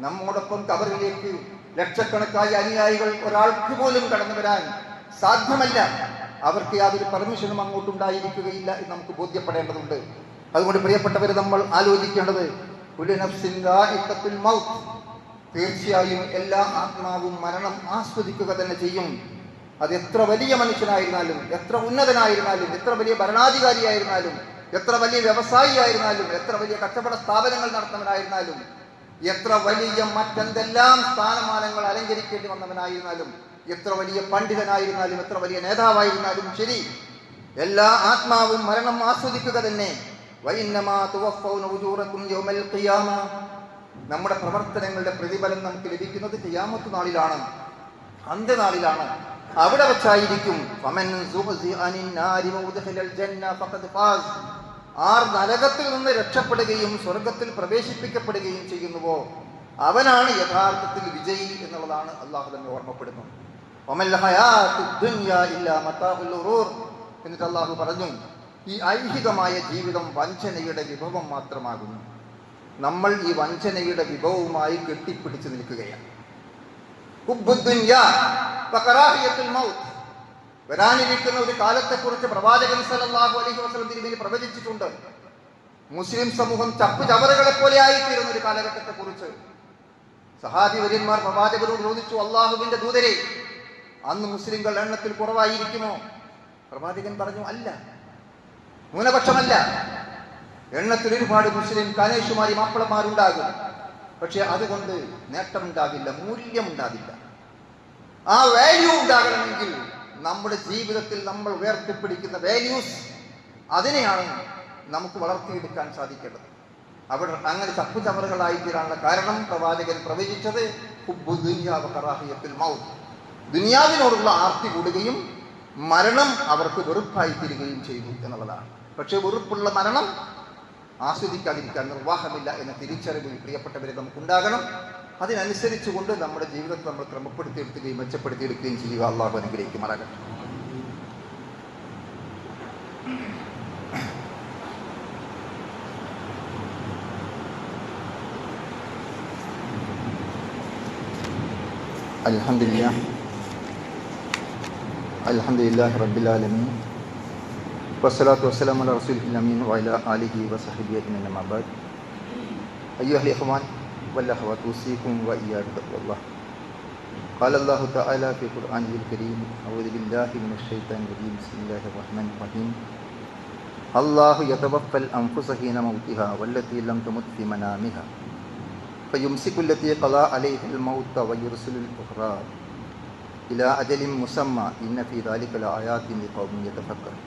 S1: നമ്മോടൊപ്പം കബറിലേക്ക് ലക്ഷക്കണക്കായ അനുയായികൾ ഒരാൾക്ക് പോലും കടന്നു വരാൻ സാധ്യമല്ല. അവർക്ക് യാതൊരു പെർമിഷനും അങ്ങോട്ടുണ്ടായിരിക്കുകയില്ല എന്ന് നമുക്ക് ബോധ്യപ്പെടേണ്ടതുണ്ട്. അതുകൊണ്ട് പ്രിയപ്പെട്ടവരെ, നമ്മൾ ആലോചിക്കേണ്ടത് കുല്ലു നഫ്സിൻ ദാഇഖത്തുൽ മൗത്ത്, തീർച്ചയായും എല്ലാ ആത്മാവും മരണം ആസ്വദിക്കുക തന്നെ ചെയ്യും. അത് എത്ര വലിയ മനുഷ്യനായിരുന്നാലും, എത്ര ഉന്നതനായിരുന്നാലും, എത്ര വലിയ ഭരണാധികാരിയായിരുന്നാലും, എത്ര വലിയ വ്യവസായി ആയിരുന്നാലും, എത്ര വലിയ കച്ചവട സ്ഥാപനങ്ങൾ നടത്തുന്നവനായിരുന്നാലും, എത്ര വലിയ മറ്റെന്തെല്ലാം സ്ഥാനമാനങ്ങൾ അലങ്കരിക്കേണ്ടി വന്നവനായിരുന്നാലും, എത്ര വലിയ പണ്ഡിതനായിരുന്നാലും, എത്ര വലിയ നേതാവായിരുന്നാലും ശരി, എല്ലാ ആത്മാവും മരണം ആസ്വദിക്കുക തന്നെ. വഇന്നമാ തുവഫൗന ഉജൂറകും യൗമൽ ഖിയാമ, നമ്മുടെ പ്രവർത്തനങ്ങളുടെ പ്രതിഫലം നമുക്ക് ലഭിക്കുന്നത് ഖിയാമത്ത് നാളിലാണ്, അന്ത്യനാളിലാണ്. അവിടെ വച്ചായിരിക്കും. ഫമൻ സുഖ്സിഅ അനിൻ നാരി വഉദ്ഖിലൽ ജന്ന ഫഖദ് ഫാസ്, ആർ നരകത്തിൽ നിന്ന് രക്ഷപ്പെടുകയും സ്വർഗത്തിൽ പ്രവേശിപ്പിക്കപ്പെടുകയും ചെയ്യുന്നുവോ അവനാണ് യഥാർത്ഥത്തിൽ വിജയി എന്നുള്ളതാണ് അള്ളാഹു തന്നെ ഓർമ്മപ്പെടുന്നു. വമൽ ഹയാത്തുദ് ദുനിയ ഇല്ലാ മതാഉൽ ഗുറൂർ, എന്നിട്ട് അള്ളാഹു പറഞ്ഞു, ഈ ഐഹികമായ ജീവിതം വഞ്ചനയുടെ വിഭവം മാത്രമാകുന്നു. നമ്മൾ ഈ വഞ്ചനയുടെ വിഭവവുമായി കെട്ടിപ്പിടിച്ചു നിൽക്കുകയാണ്. വരാനിരിക്കുന്ന ഒരു കാലത്തെക്കുറിച്ച് പ്രവാചകൻ സല്ലല്ലാഹു അലൈഹി വസല്ലം തിരുമേനി പ്രവചിച്ചിട്ടുണ്ട്. മുസ്ലിം സമൂഹം ചപ്പുചവറുകളെ പോലെ ആയിത്തീരുന്ന ഒരു കാലഘട്ടത്തെക്കുറിച്ച് സഹാബി വര്യന്മാർ പ്രവാചകരോട് ചോദിച്ചു, അള്ളാഹുവിന്റെ ദൂതരെ, അന്ന് മുസ്ലിങ്ങൾ എണ്ണത്തിൽ കുറവായിരിക്കുമോ? പ്രവാചകൻ പറഞ്ഞു, അല്ല, ന്യൂനപക്ഷമല്ല. എണ്ണത്തിൽ ഒരുപാട് മുസ്ലിം കാനേഷുമാരി മാപ്പിളമാരുണ്ടാകും. പക്ഷെ അതുകൊണ്ട് നേട്ടമുണ്ടാകില്ല, മൂല്യമുണ്ടാകില്ല. ആ വാല്യൂ ഉണ്ടാകണമെങ്കിൽ നമ്മുടെ ജീവിതത്തിൽ നമ്മൾ ഉയർത്തിപ്പിടിക്കുന്ന വാല്യൂസ്, അതിനെയാണ് നമുക്ക് വളർത്തിയെടുക്കാൻ സാധിക്കേണ്ടത്. അവിടെ അങ്ങനെ ചപ്പുചവറുകളായി തീരാനുള്ള കാരണം പ്രവാചകൻ പ്രവചിച്ചത് ഹുബ്ബു ദുനിയ വ കറാഹിയത്തുൽ മൗത്ത്, ദുനിയാവിനോടുള്ള ആർത്തി കൂടുകയും മരണം അവർക്ക് വെറുപ്പായി തീരുകയും ചെയ്തു എന്നുള്ളതാണ്. പക്ഷെ വെറുപ്പുള്ള മരണം ആസ്വദിക്കാതിരിക്കാൻ നിർവാഹമില്ല എന്ന തിരിച്ചറിവ് പ്രിയപ്പെട്ടവരെ നമുക്കുണ്ടാകണം. അതിനനുസരിച്ചുകൊണ്ട് നമ്മുടെ ജീവിതത്തെ നമ്മൾ ക്രമപ്പെടുത്തിയെടുക്കുകയും മെച്ചപ്പെടുത്തിയെടുക്കുകയും ചെയ്യുക. അള്ളാഹു അനുഗ്രഹിക്കുമാറാകട്ടെ. അൽഹംദുലില്ലാഹി റബ്ബിൽ ആലമീൻ വസ്സലാത്തു വസ്സലാമു അലാ റസൂലിൽ അമീൻ വഅലാ ആലിഹി വസഹ്ബിഹി അജ്മഈൻ അമ്മാ ബഅദ്. അയ്യുഹൽ ഇഖ്വാൻ വൽ അഖ്വാത്ത് ഉസീകും വഇയ്യാകും ബിത്തഖ്വല്ലാഹ്. ഖാല അല്ലാഹു തആല ഫീ ഖുർആനിഹിൽ കരീം അഊദു ബില്ലാഹി മിനശ് ശൈത്താനിർ റജീം ബിസ്മില്ലാഹിർ റഹ്മാനിർ റഹീം. അല്ലാഹു യതവഫൽ അൻഫുസ ഹീന മൗതിഹാ വല്ലതീ ലം തമുത് ഫീ മനാമിഹാ ഫയുംസികു അല്ലതീ ഖളാ അലൈഹൽ മൗത വയുർസിലുൽ ഉഖ്റാ ഇലാ അജലിൻ മുസമ്മ ഇന്ന ഫീ ദാലിക ലആയാതിൻ ലിഖൗമിൻ യതഫക്കറൂൻ.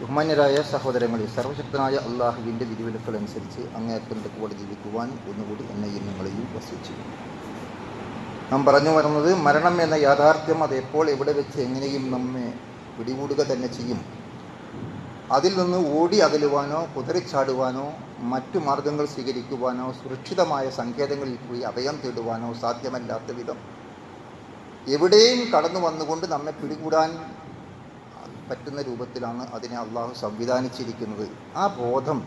S1: ബഹുമാന്യരായ സഹോദരങ്ങളെ, സർവശക്തനായ അള്ളാഹുവിൻ്റെ വിധിവിലക്കുകൾ അനുസരിച്ച് അങ്ങേയറ്റം കൂടെ ജീവിക്കുവാൻ ഒന്നുകൂടി എന്നെയും നിങ്ങളെയും വസിച്ചു. നാം പറഞ്ഞു വരുന്നത്, മരണം എന്ന യാഥാർത്ഥ്യം അത് എപ്പോൾ എവിടെ വെച്ച് എങ്ങനെയും നമ്മെ പിടികൂടുക തന്നെ ചെയ്യും. അതിൽ നിന്ന് ഓടി അകലുവാനോ കുതിരിച്ചാടുവാനോ മറ്റു മാർഗങ്ങൾ സ്വീകരിക്കുവാനോ സുരക്ഷിതമായ സങ്കേതങ്ങളിൽ പോയി അഭയം തേടുവാനോ സാധ്യമല്ലാത്ത വിധം എവിടെയും കടന്നു വന്നുകൊണ്ട് നമ്മെ പിടികൂടാൻ പറ്റുന്ന രൂപത്തിലാണ് അതിനെ അള്ളാഹു സംവിധാനിച്ചിരിക്കുന്നത്. ആ ബോധം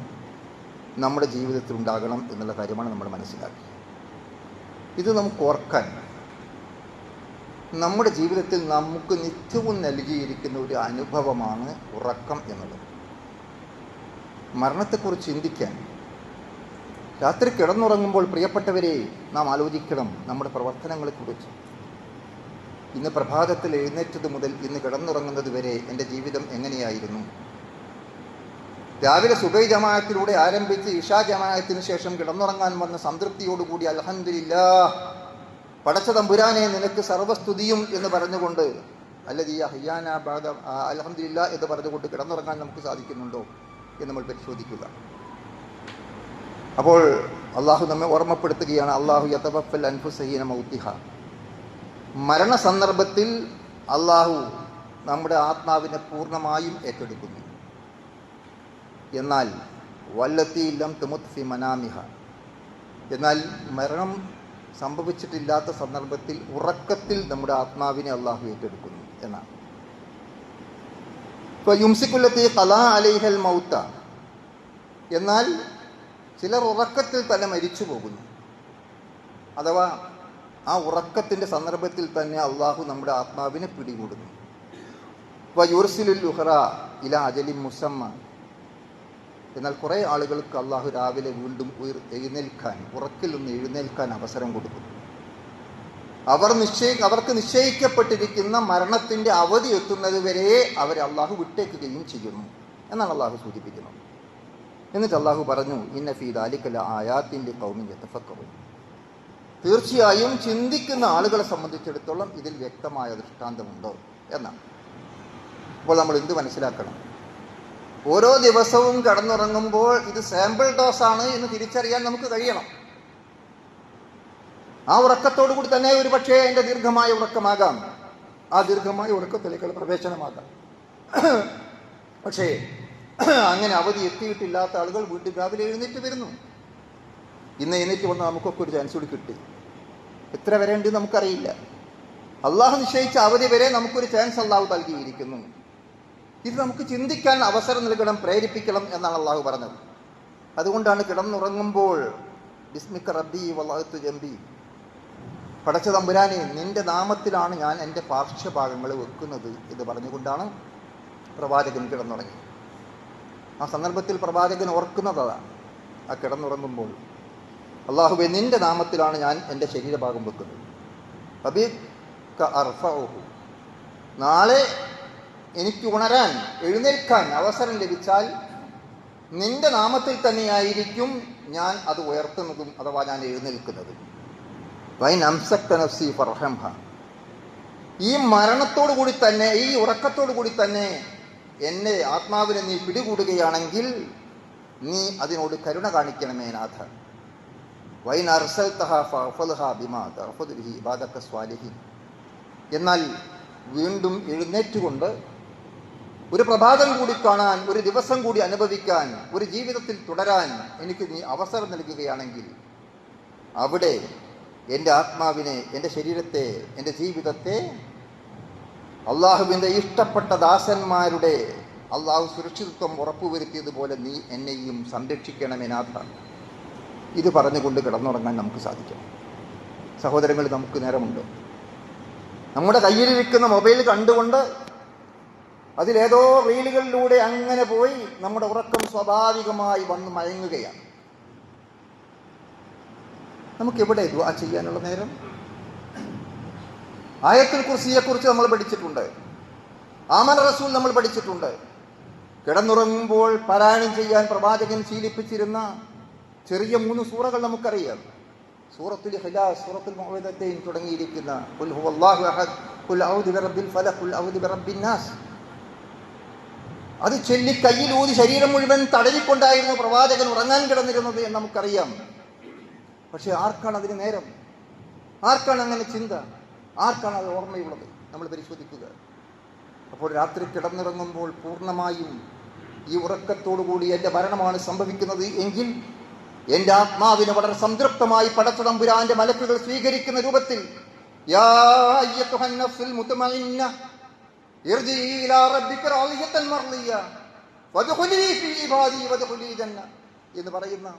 S1: നമ്മുടെ ജീവിതത്തിൽ ഉണ്ടാകണം എന്നുള്ള കാര്യമാണ് നമ്മൾ മനസ്സിലാക്കി. ഇത് നമുക്ക് ഓർക്കാൻ, നമ്മുടെ ജീവിതത്തിൽ നമുക്ക് നിത്യവും നൽകിയിരിക്കുന്ന ഒരു അനുഭവമാണ് ഉറക്കം എന്നുള്ളത്. മരണത്തെക്കുറിച്ച് ചിന്തിക്കാൻ രാത്രി കിടന്നുറങ്ങുമ്പോൾ പ്രിയപ്പെട്ടവരെ നാം ആലോചിക്കണം നമ്മുടെ പ്രവർത്തനങ്ങളെക്കുറിച്ച്. ഇന്ന് പ്രഭാതത്തിൽ എഴുന്നേറ്റത് മുതൽ ഇന്ന് കിടന്നുറങ്ങുന്നത് വരെ എൻ്റെ ജീവിതം എങ്ങനെയായിരുന്നു? രാവിലെ സുബഹി ജമാഅത്തിലൂടെ ആരംഭിച്ച് ഇശാ ജമാഅത്തിന് ശേഷം കിടന്നുറങ്ങാൻ വന്ന സംതൃപ്തിയോടുകൂടി അൽഹംദുലില്ലാഹ്, പടച്ച തമ്പുരാനെ നിനക്ക് സർവസ്തുതിയും എന്ന് പറഞ്ഞുകൊണ്ട് അല്ലദീ അഹ്യാനാ ബഅദ അൽഹംദുലില്ലാഹ് എന്ന് പറഞ്ഞുകൊണ്ട് കിടന്നുറങ്ങാൻ നമുക്ക് സാധിക്കുന്നുണ്ടോ എന്ന് നമ്മൾ പരിശോധിക്കുക. അപ്പോൾ അള്ളാഹു നമ്മെ ഓർമ്മപ്പെടുത്തുകയാണ്, അള്ളാഹു യതവഫൽ അൻഫുസ ഹീന മൗതിഹാ. മരണസന്ദർഭത്തിൽ അള്ളാഹു നമ്മുടെ ആത്മാവിനെ പൂർണ്ണമായും ഏറ്റെടുക്കുന്നു. എന്നാൽ വല്ലതീ ലം തമുത് ഫീ മനാമിഹ, എന്നാൽ മരണം സംഭവിച്ചിട്ടില്ലാത്ത സന്ദർഭത്തിൽ ഉറക്കത്തിൽ നമ്മുടെ ആത്മാവിനെ അള്ളാഹു ഏറ്റെടുക്കുന്നു എന്നാണ്. ഫയുംസികു അല്ലതീ ഖളാ അലൈഹൽ മൗത, എന്നാൽ ചിലർ ഉറക്കത്തിൽ തന്നെ മരിച്ചു പോകുന്നു. അഥവാ ആ ഉറക്കത്തിൻ്റെ സന്ദർഭത്തിൽ തന്നെ അള്ളാഹു നമ്മുടെ ആത്മാവിനെ പിടികൂടുന്നു. വയുർസിലുൽ ഉഖ്റാ ഇലാ അജലിൻ മുസമ്മ, എന്നാൽ കുറേ ആളുകൾക്ക് അള്ളാഹു രാവിലെ വീണ്ടും എഴുന്നേൽക്കാൻ, ഉറക്കിൽ നിന്ന് എഴുന്നേൽക്കാൻ അവസരം കൊടുക്കുന്നു. അവർക്ക് നിശ്ചയിക്കപ്പെട്ടിരിക്കുന്ന മരണത്തിൻ്റെ അവധി എത്തുന്നത് വരെ അവരെ അള്ളാഹു വിട്ടേക്കുകയും ചെയ്യുന്നു എന്നാണ് അള്ളാഹു സൂചിപ്പിക്കുന്നത്. എന്നിട്ട് അള്ളാഹു പറഞ്ഞു, ഇന്ന ഫീ ദാലിക ലആയാതിൻ ലിഖൗമിൻ യതഫക്കറൂൻ, തീർച്ചയായും ചിന്തിക്കുന്ന ആളുകളെ സംബന്ധിച്ചിടത്തോളം ഇതിൽ വ്യക്തമായ ദൃഷ്ടാന്തമുണ്ട് എന്നാണ്. അപ്പോൾ നമ്മൾ എന്ത് മനസ്സിലാക്കണം? ഓരോ ദിവസവും കിടന്നുറങ്ങുമ്പോൾ ഇത് സാമ്പിൾ ഡോസാണ് എന്ന് തിരിച്ചറിയാൻ നമുക്ക് കഴിയണം. ആ ഉറക്കത്തോടു കൂടി തന്നെ ഒരു പക്ഷേ അതിൻ്റെ ദീർഘമായ ഉറക്കമാകാം, ആ ദീർഘമായ ഉറക്കത്തിലേക്കുള്ള പ്രവേശനമാകാം. പക്ഷേ അങ്ങനെ അവധി എത്തിയിട്ടില്ലാത്ത ആളുകൾ വീണ്ടും രാവിലെ എഴുന്നേറ്റ് വരുന്നു. ഇന്ന് എഴുന്നേറ്റ് വന്ന് നമുക്കൊക്കെ ഒരു ചാൻസ് കൂടി കിട്ടി. എത്ര വരെ ഉണ്ട് നമുക്കറിയില്ല. അള്ളാഹു നിശ്ചയിച്ച അവധി വരെ നമുക്കൊരു ചാൻസ് അള്ളാഹു നൽകിയിരിക്കുന്നു. ഇത് നമുക്ക് ചിന്തിക്കാൻ അവസരം നൽകണം, പ്രേരിപ്പിക്കണം എന്നാണ് അള്ളാഹു പറഞ്ഞത്. അതുകൊണ്ടാണ് കിടന്നുറങ്ങുമ്പോൾ ബിസ്മിക റബ്ബി വളഅ്തു ജംബി, പടച്ച തമ്പുരാനെ നിന്റെ നാമത്തിലാണ് ഞാൻ എൻ്റെ പാർശ്വഭാഗങ്ങൾ വെക്കുന്നത് എന്ന് പറഞ്ഞുകൊണ്ടാണ് പ്രവാചകൻ കിടന്നുറങ്ങി. ആ സന്ദർഭത്തിൽ പ്രവാചകൻ ഓർക്കുന്നതാണ്, ആ കിടന്നുറങ്ങുമ്പോൾ അള്ളാഹുവേ നിന്റെ നാമത്തിലാണ് ഞാൻ എൻ്റെ ശരീരഭാഗം വെക്കുന്നത്. അബിക അർഫഉഹു, നാളെ എനിക്ക് ഉണരാൻ എഴുന്നേൽക്കാൻ അവസരം ലഭിച്ചാൽ നിന്റെ നാമത്തിൽ തന്നെയായിരിക്കും ഞാൻ അത് ഉയർത്തുന്നതും അഥവാ ഞാൻ എഴുന്നേൽക്കുന്നത്. വൈൻ അംസക്ത നഫ്സി ഫർഹംഹ, ഈ മരണത്തോടു കൂടി തന്നെ, ഈ ഉറക്കത്തോടു കൂടി തന്നെ എന്നെ ആത്മാവിനെ നീ പിടികൂടുകയാണെങ്കിൽ നീ അതിനോട് കരുണ കാണിക്കണമേ നാഥ. വൈൻ അർസൽതഹ ഫഅഫ്ളഹ ബിമാ തഅഖുദു ബിഹി ഇബാദക സ്വാലിഹീൻ, എന്നാൽ വീണ്ടും എഴുന്നേറ്റുകൊണ്ട് ഒരു പ്രഭാതം കൂടി കാണാൻ, ഒരു ദിവസം കൂടി അനുഭവിക്കാൻ, ഒരു ജീവിതത്തിൽ തുടരാൻ എനിക്ക് നീ അവസരം നൽകുകയാണെങ്കിൽ അവിടെ എൻ്റെ ആത്മാവിനെ, എൻ്റെ ശരീരത്തെ, എൻ്റെ ജീവിതത്തെ അള്ളാഹുവിൻ്റെ ഇഷ്ടപ്പെട്ട ദാസന്മാരുടെ അള്ളാഹു സുരക്ഷിതത്വം ഉറപ്പുവരുത്തിയതുപോലെ നീ എന്നെയും സംരക്ഷിക്കണമേ നാഥ. ഇത് പറഞ്ഞുകൊണ്ട് കിടന്നുറങ്ങാൻ നമുക്ക് സാധിക്കണം. സഹോദരങ്ങൾ, നമുക്ക് നേരമുണ്ട്. നമ്മുടെ കയ്യിലിരിക്കുന്ന മൊബൈൽ കണ്ടുകൊണ്ട് അതിലേതോ റീലുകളിലൂടെ അങ്ങനെ പോയി നമ്മുടെ ഉറക്കം സ്വാഭാവികമായി വന്ന് മയങ്ങുകയാണ്. നമുക്കെവിടെ ദുആ ചെയ്യാനുള്ള നേരം? ആയത്തുൽ കുർസിയെക്കുറിച്ച് നമ്മൾ പഠിച്ചിട്ടുണ്ട്, ആമന റസൂൽ നമ്മൾ പഠിച്ചിട്ടുണ്ട്. കിടന്നുറങ്ങുമ്പോൾ പാരായണം ചെയ്യാൻ പ്രവാചകൻ ശീലിപ്പിച്ചിരുന്ന ചെറിയ 3 സൂറകൾ നമുക്കറിയാം. സൂറത്തുൽ ഇഖ്ലാസ്, സൂറത്തുൽ മുഅവ്വിദത്തൈൻ തുടങ്ങിയിരിക്കുന്ന ഖുൽ ഹുവല്ലാഹു അഹദ്, ഖുൽ അഊദു ബിറബ്ബിൽ ഫലഖ്, ഖുൽ അഊദു ബിറബ്ബിൻ നാസ്. അത് ചൊല്ലി കയ്യിലൂതി ശരീരം മുഴുവൻ തടവിക്കൊണ്ടായിരുന്നു പ്രവാചകൻ ഉറങ്ങാൻ കിടന്നിരുന്നത് എന്ന് നമുക്കറിയാം. പക്ഷെ ആർക്കാണ് അതിന് നേരം? ആർക്കാണ് അങ്ങനെ ചിന്ത? ആർക്കാണ് അത് ഓർമ്മയുള്ളത്? നമ്മൾ പരിശോധിക്കുക. അപ്പോൾ രാത്രി കിടന്നിറങ്ങുമ്പോൾ പൂർണ്ണമായും ഈ ഉറക്കത്തോടുകൂടി എൻ്റെ മരണമാണ് സംഭവിക്കുന്നത് എങ്കിൽ എൻ്റെ ആത്മാവിനെ വളരെ സംതൃപ്തമായി പടച്ചതമ്പുരാന്റെ മലക്കുകൾ സ്വീകരിക്കുന്ന രൂപത്തിൽ യാ അയ്യത്തുഹൻ നഫ്സുൽ മുത്മഇന്ന ഇർജിഇ ഇലാ റബ്ബിക റാളിയതൻ മർളിയ വദ്ഖുലി ഫീ ഇബാദി വദ്ഖുലി ജന്ന എന്ന് പറയുന്ന,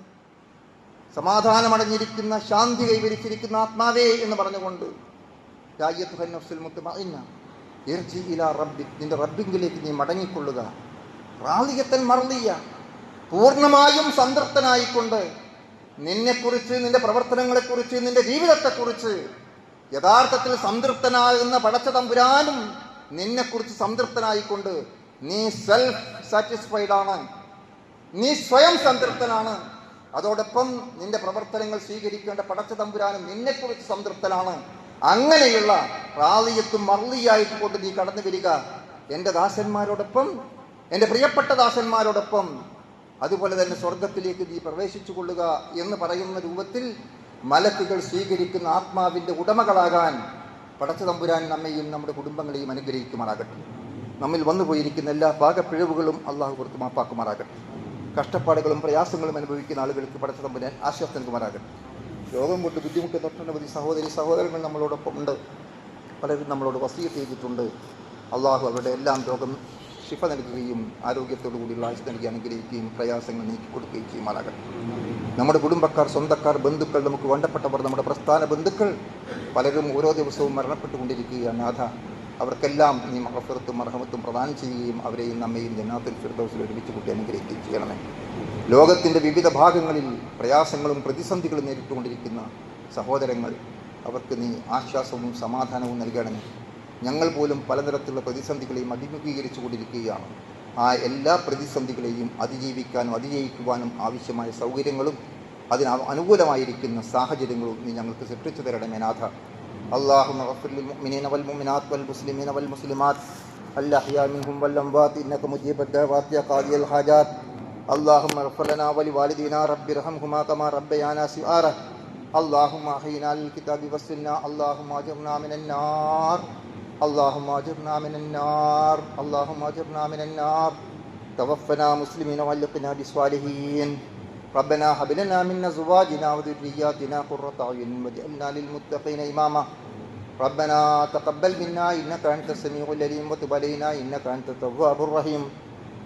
S1: സമാധാനമടഞ്ഞിരിക്കുന്ന, ശാന്തി കൈവരിച്ചിരിക്കുന്ന ആത്മാവേ എന്ന് പറഞ്ഞുകൊണ്ട് യാ അയ്യത്തുഹൻ നഫ്സുൽ മുത്മഇന്ന ഇർജിഇ ഇലാ റബ്ബിക്, നിന്റെ റബ്ബിങ്കിലേക്ക് നീ മടങ്ങിക്കൊള്ളുക. റാളിയതൻ മർളിയ, പൂർണ്ണമായും സംതൃപ്തനായിക്കൊണ്ട് നിന്നെക്കുറിച്ച്, നിന്റെ പ്രവർത്തനങ്ങളെക്കുറിച്ച്, നിന്റെ ജീവിതത്തെക്കുറിച്ച് യഥാർത്ഥത്തിൽ സംതൃപ്തനാകുന്ന പടച്ചതമ്പുരാനും നിന്നെക്കുറിച്ച് സംതൃപ്തനായിക്കൊണ്ട് നീ സെൽഫ് സാറ്റിസ്ഫൈഡ് ആണ്, നീ സ്വയം സംതൃപ്തനാണ്. അതോടൊപ്പം നിന്റെ പ്രവർത്തനങ്ങൾ സ്വീകരിക്കേണ്ട പടച്ചതമ്പുരാനും നിന്നെക്കുറിച്ച് സംതൃപ്തനാണ്. അങ്ങനെയുള്ള റാളിയത്തും മർളിയായിട്ട് കൊണ്ട് നീ കടന്നു വരിക എൻ്റെ ദാസന്മാരോടൊപ്പം, എൻ്റെ പ്രിയപ്പെട്ട ദാസന്മാരോടൊപ്പം. അതുപോലെ തന്നെ സ്വർഗത്തിലേക്ക് നീ പ്രവേശിച്ചു കൊള്ളുക എന്ന് പറയുന്ന രൂപത്തിൽ മലക്കുകൾ സ്വീകരിക്കുന്ന ആത്മാവിൻ്റെ ഉടമകളാകാൻ പടച്ചതമ്പുരാൻ നമ്മെയും നമ്മുടെ കുടുംബങ്ങളെയും അനുഗ്രഹിക്കുമാറാകട്ടെ. നമ്മിൽ വന്നുപോയിരിക്കുന്ന എല്ലാ പാകപ്പിഴവുകളും അള്ളാഹു പുറത്ത് മാപ്പാക്കുമാറാകട്ടെ. കഷ്ടപ്പാടുകളും പ്രയാസങ്ങളും അനുഭവിക്കുന്ന ആളുകൾക്ക് പടച്ചതമ്പുരാൻ ആശ്വാസം നൽകുമാറാകട്ടെ. രോഗം കൊണ്ട് ബുദ്ധിമുട്ടുന്ന ഒട്ടനവധി സഹോദരങ്ങൾ നമ്മളോടൊപ്പം ഉണ്ട്. പലരും നമ്മളോട് വസിയത്ത് ചെയ്തിട്ടുണ്ട്. അള്ളാഹു അവരുടെ എല്ലാം രോഗം ശിഫ നൽകുകയും ആരോഗ്യത്തോടു കൂടിയുള്ള ആയുസ് നൽകി അനുഗ്രഹിക്കുകയും പ്രയാസങ്ങൾ നീക്കിക്കൊടുക്കുകയും ചെയ്യുമാറാകട്ടെ. നമ്മുടെ കുടുംബക്കാർ, സ്വന്തക്കാർ, ബന്ധുക്കൾ, നമുക്ക് വേണ്ടപ്പെട്ടവർ, നമ്മുടെ പ്രസ്ഥാന ബന്ധുക്കൾ പലരും ഓരോ ദിവസവും മരണപ്പെട്ടുകൊണ്ടിരിക്കുകയാണ്. നാഥ, അവർക്കെല്ലാം നീ മഗ്ഫിറത്തും മർഹമത്തും പ്രദാനം ചെയ്യുകയും അവരെയും നമ്മയും ജന്നാത്തുൽ ഫിർദൗസിൽ ഒരുമിച്ച് കൂട്ടി അനുഗ്രഹിക്കുകയും ചെയ്യണമേ. ലോകത്തിൻ്റെ വിവിധ ഭാഗങ്ങളിൽ പ്രയാസങ്ങളും പ്രതിസന്ധികളും നേരിട്ടുകൊണ്ടിരിക്കുന്ന സഹോദരങ്ങൾ, അവർക്ക് നീ ആശ്വാസവും സമാധാനവും നൽകണമേ. ഞങ്ങൾ പോലും പലതരത്തിലുള്ള പ്രതിസന്ധികളെയും അഭിമുഖീകരിച്ചു കൊണ്ടിരിക്കുകയാണ്. ആ എല്ലാ പ്രതിസന്ധികളെയും അതിജീവിക്കാനും അതിജയിക്കുവാനും ആവശ്യമായ സൗകര്യങ്ങളും അതിന് അനുകൂലമായിരിക്കുന്ന സാഹചര്യങ്ങളും നീ ഞങ്ങൾക്ക് സൃഷ്ടിച്ചു തരണമേ നാഥ. اللهم اغفر للمؤمنين والمؤمنات والمسلمين والمسلمات الأحياء منهم والأموات إنك مجيب الدعوات يا قاضي الحاجات. اللهم اغفر لنا ولوالدينا رب ارحمهما كما ربيانا صغارا. اللهم أحينا للكتاب والسنة. اللهم أجرنا من النار. اللهم أجرنا من النار. اللهم أجرنا من النار. توفنا مسلمين وألحقنا بالصالحين. ربنا هب لنا من أزواجنا وذرياتنا قرة أعين واجعلنا للمتقين إماما. ربنا تقبل منا إنك أنت السميع العليم وتب علينا إنك أنت التواب الرحيم.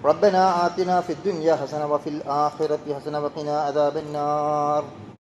S1: ربنا آتنا في الدنيا حسنة وفي الآخرة حسنة وقنا عذاب النار.